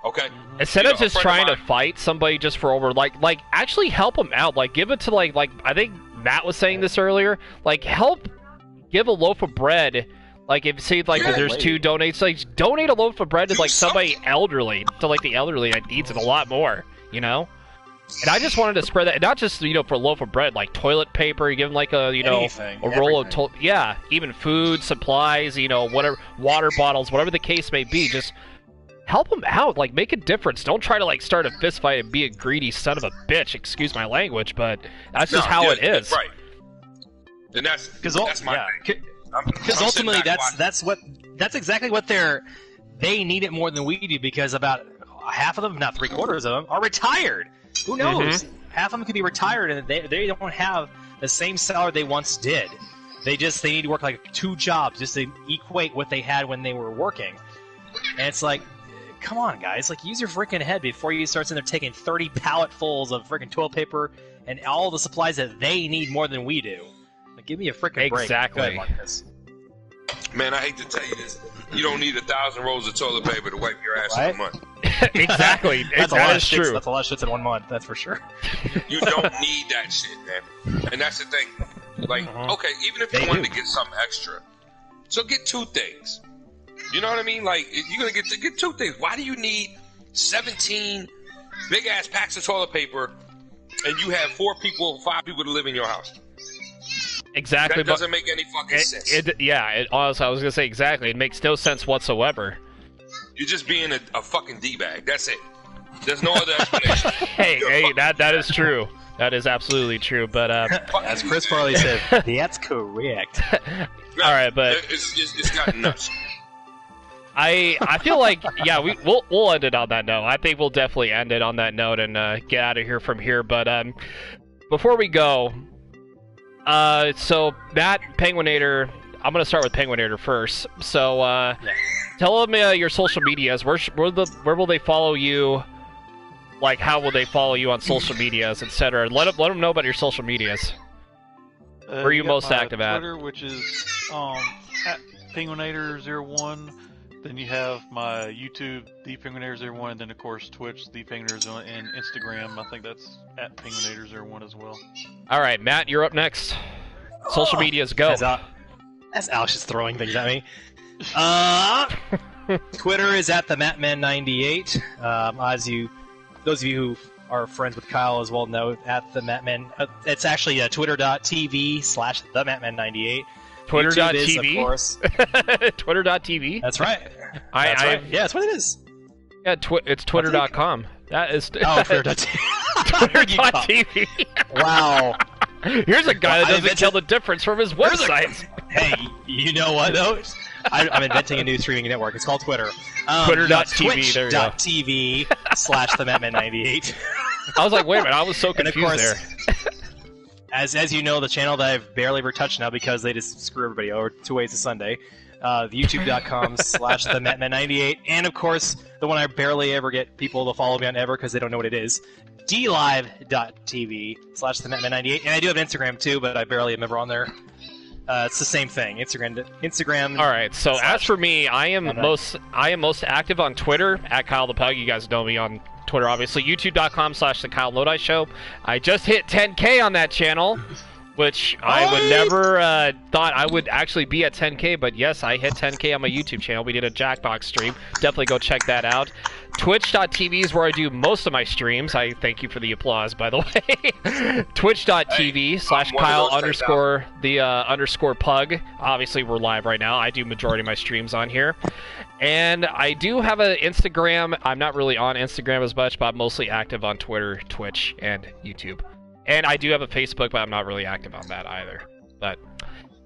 Okay. Instead of just trying to fight somebody just for over, like actually help them out. Like give it to like I think Matt was saying this earlier. Like help give a loaf of bread. Like if say like there's two donates, like donate a loaf of bread to like somebody elderly, to like the elderly that needs it a lot more, you know. And I just wanted to spread that, not just, you know, for a loaf of bread, like toilet paper, you give them like a, you know, a roll of even food, supplies, you know, whatever, water bottles, whatever the case may be, just help them out, like make a difference. Don't try to like start a fist fight and be a greedy son of a bitch, excuse my language, but that's just how it is. Right. And that's my thing. Because ultimately that's exactly what they need it more than we do, because about half of them, not 3/4 of them, are retired. Who knows? Half of them could be retired and they don't have the same salary they once did. They need to work like 2 jobs just to equate what they had when they were working. And it's like, come on, guys! Like, use your freaking head before you start sitting there taking 30 palletfuls of freaking toilet paper and all the supplies that they need more than we do. Like, give me a freaking break. Exactly. Man, I hate to tell you this. You don't need 1,000 rolls of toilet paper to wipe your ass in a month. Exactly. That is true. That's a lot of shit in 1 month, that's for sure. You don't need that shit, man. And that's the thing. Like, okay, even if you wanted to get something extra, so get 2 things. You know what I mean? Like, you're going to get 2 things. Why do you need 17 big-ass packs of toilet paper and you have 4 people, 5 people to live in your house? Exactly. That doesn't make any fucking sense. Honestly, I was going to say exactly. It makes no sense whatsoever. You're just being a fucking D-bag. That's it. There's no other explanation. hey, that is true. That is absolutely true. But as Chris Farley said, that's correct. All right, but it's gotten nuts. I feel like we'll end it on that note. I think we'll definitely end it on that note and get out of here from here. But before we go, so Matt, Penguinator, I'm gonna start with Penguinator first. So tell them your social medias. Where will they follow you? Like, how will they follow you on social medias, etc.? Let them know about your social medias. Where are you most active at? Twitter, which is at Penguinator01. Then you have my YouTube, The Penguinator01, and then of course Twitch, The Penguinator01, and Instagram. I think that's at Penguinator01 as well. All right, Matt, you're up next. Social medias, go. As Alex just throwing things at me. Twitter is at the Mattman98. Those of you who are friends with Kyle as well know, at the Mattman. It's actually twitter.tv/theMattman98. Twitter.tv. YouTube is, of course. Twitter.tv. That's right. Right. Yeah, that's what it is. Yeah, it's twitter.com. That is Twitter.tv. Twitter.tv. Wow. Here's a guy that doesn't tell the difference from his websites. Hey, you know what though? I'm inventing a new streaming network. It's called Twitter. Twitter.tv. There you go. Twitch.tv/theMatman98. I was like, wait a minute, I was so confused and of course, there. As you know, the channel that I've barely ever touched now because they just screw everybody over 2 ways to Sunday. YouTube.com/thematman98, and of course the one I barely ever get people to follow me on ever because they don't know what it is. DLive.tv/thematman98, and I do have Instagram too, but I barely am ever on there. It's the same thing. Instagram. All right. So as for me, I am most active on Twitter at Kyle the Pug. You guys know me on Twitter, obviously. YouTube.com/the Kyle Lodi Show. I just hit 10K on that channel, which I would never thought I would actually be at 10K, but yes, I hit 10K on my YouTube channel. We did a Jackbox stream. Definitely go check that out. Twitch.tv is where I do most of my streams. I thank you for the applause, by the way. Twitch.tv/Kyle_the_pug. Obviously, we're live right now. I do majority of my streams on here. And I do have an Instagram. I'm not really on Instagram as much, but I'm mostly active on Twitter, Twitch, and YouTube. And I do have a Facebook, but I'm not really active on that either. But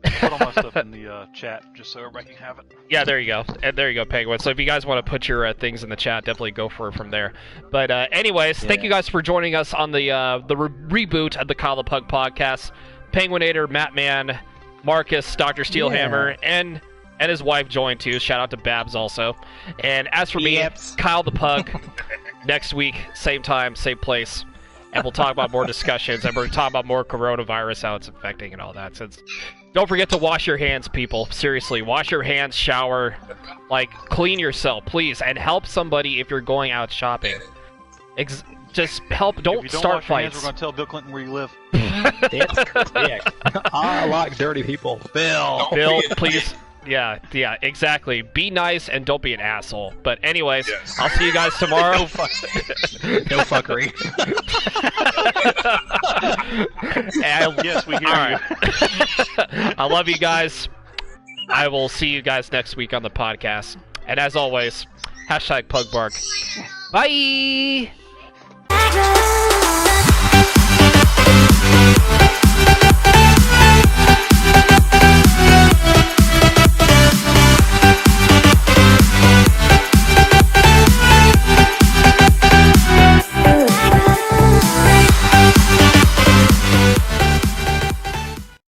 put all my stuff in the chat just so everybody can have it. Yeah, there you go. And there you go, Penguin. So if you guys want to put your things in the chat, definitely go for it from there. But anyways, thank you guys for joining us on the reboot of the Kyle the Pug podcast. Penguinator, Matman, Marcus, drsteelhammer, and his wife joined too. Shout out to Babs also. And as for me, Kyle the Pug, next week, same time, same place. And we'll talk about more discussions, and we're going to talk about more coronavirus, how it's affecting and all that. So don't forget to wash your hands, people. Seriously, wash your hands, shower, clean yourself, please, and help somebody if you're going out shopping. Just help. Don't start fights. We're going to tell Bill Clinton where you live. That's correct. I like dirty people. Bill, please. Yeah, exactly. Be nice and don't be an asshole. But anyways, I'll see you guys tomorrow. No fuckery. Yes, we hear you. I love you guys. I will see you guys next week on the podcast. And as always, #PugBark. Bye!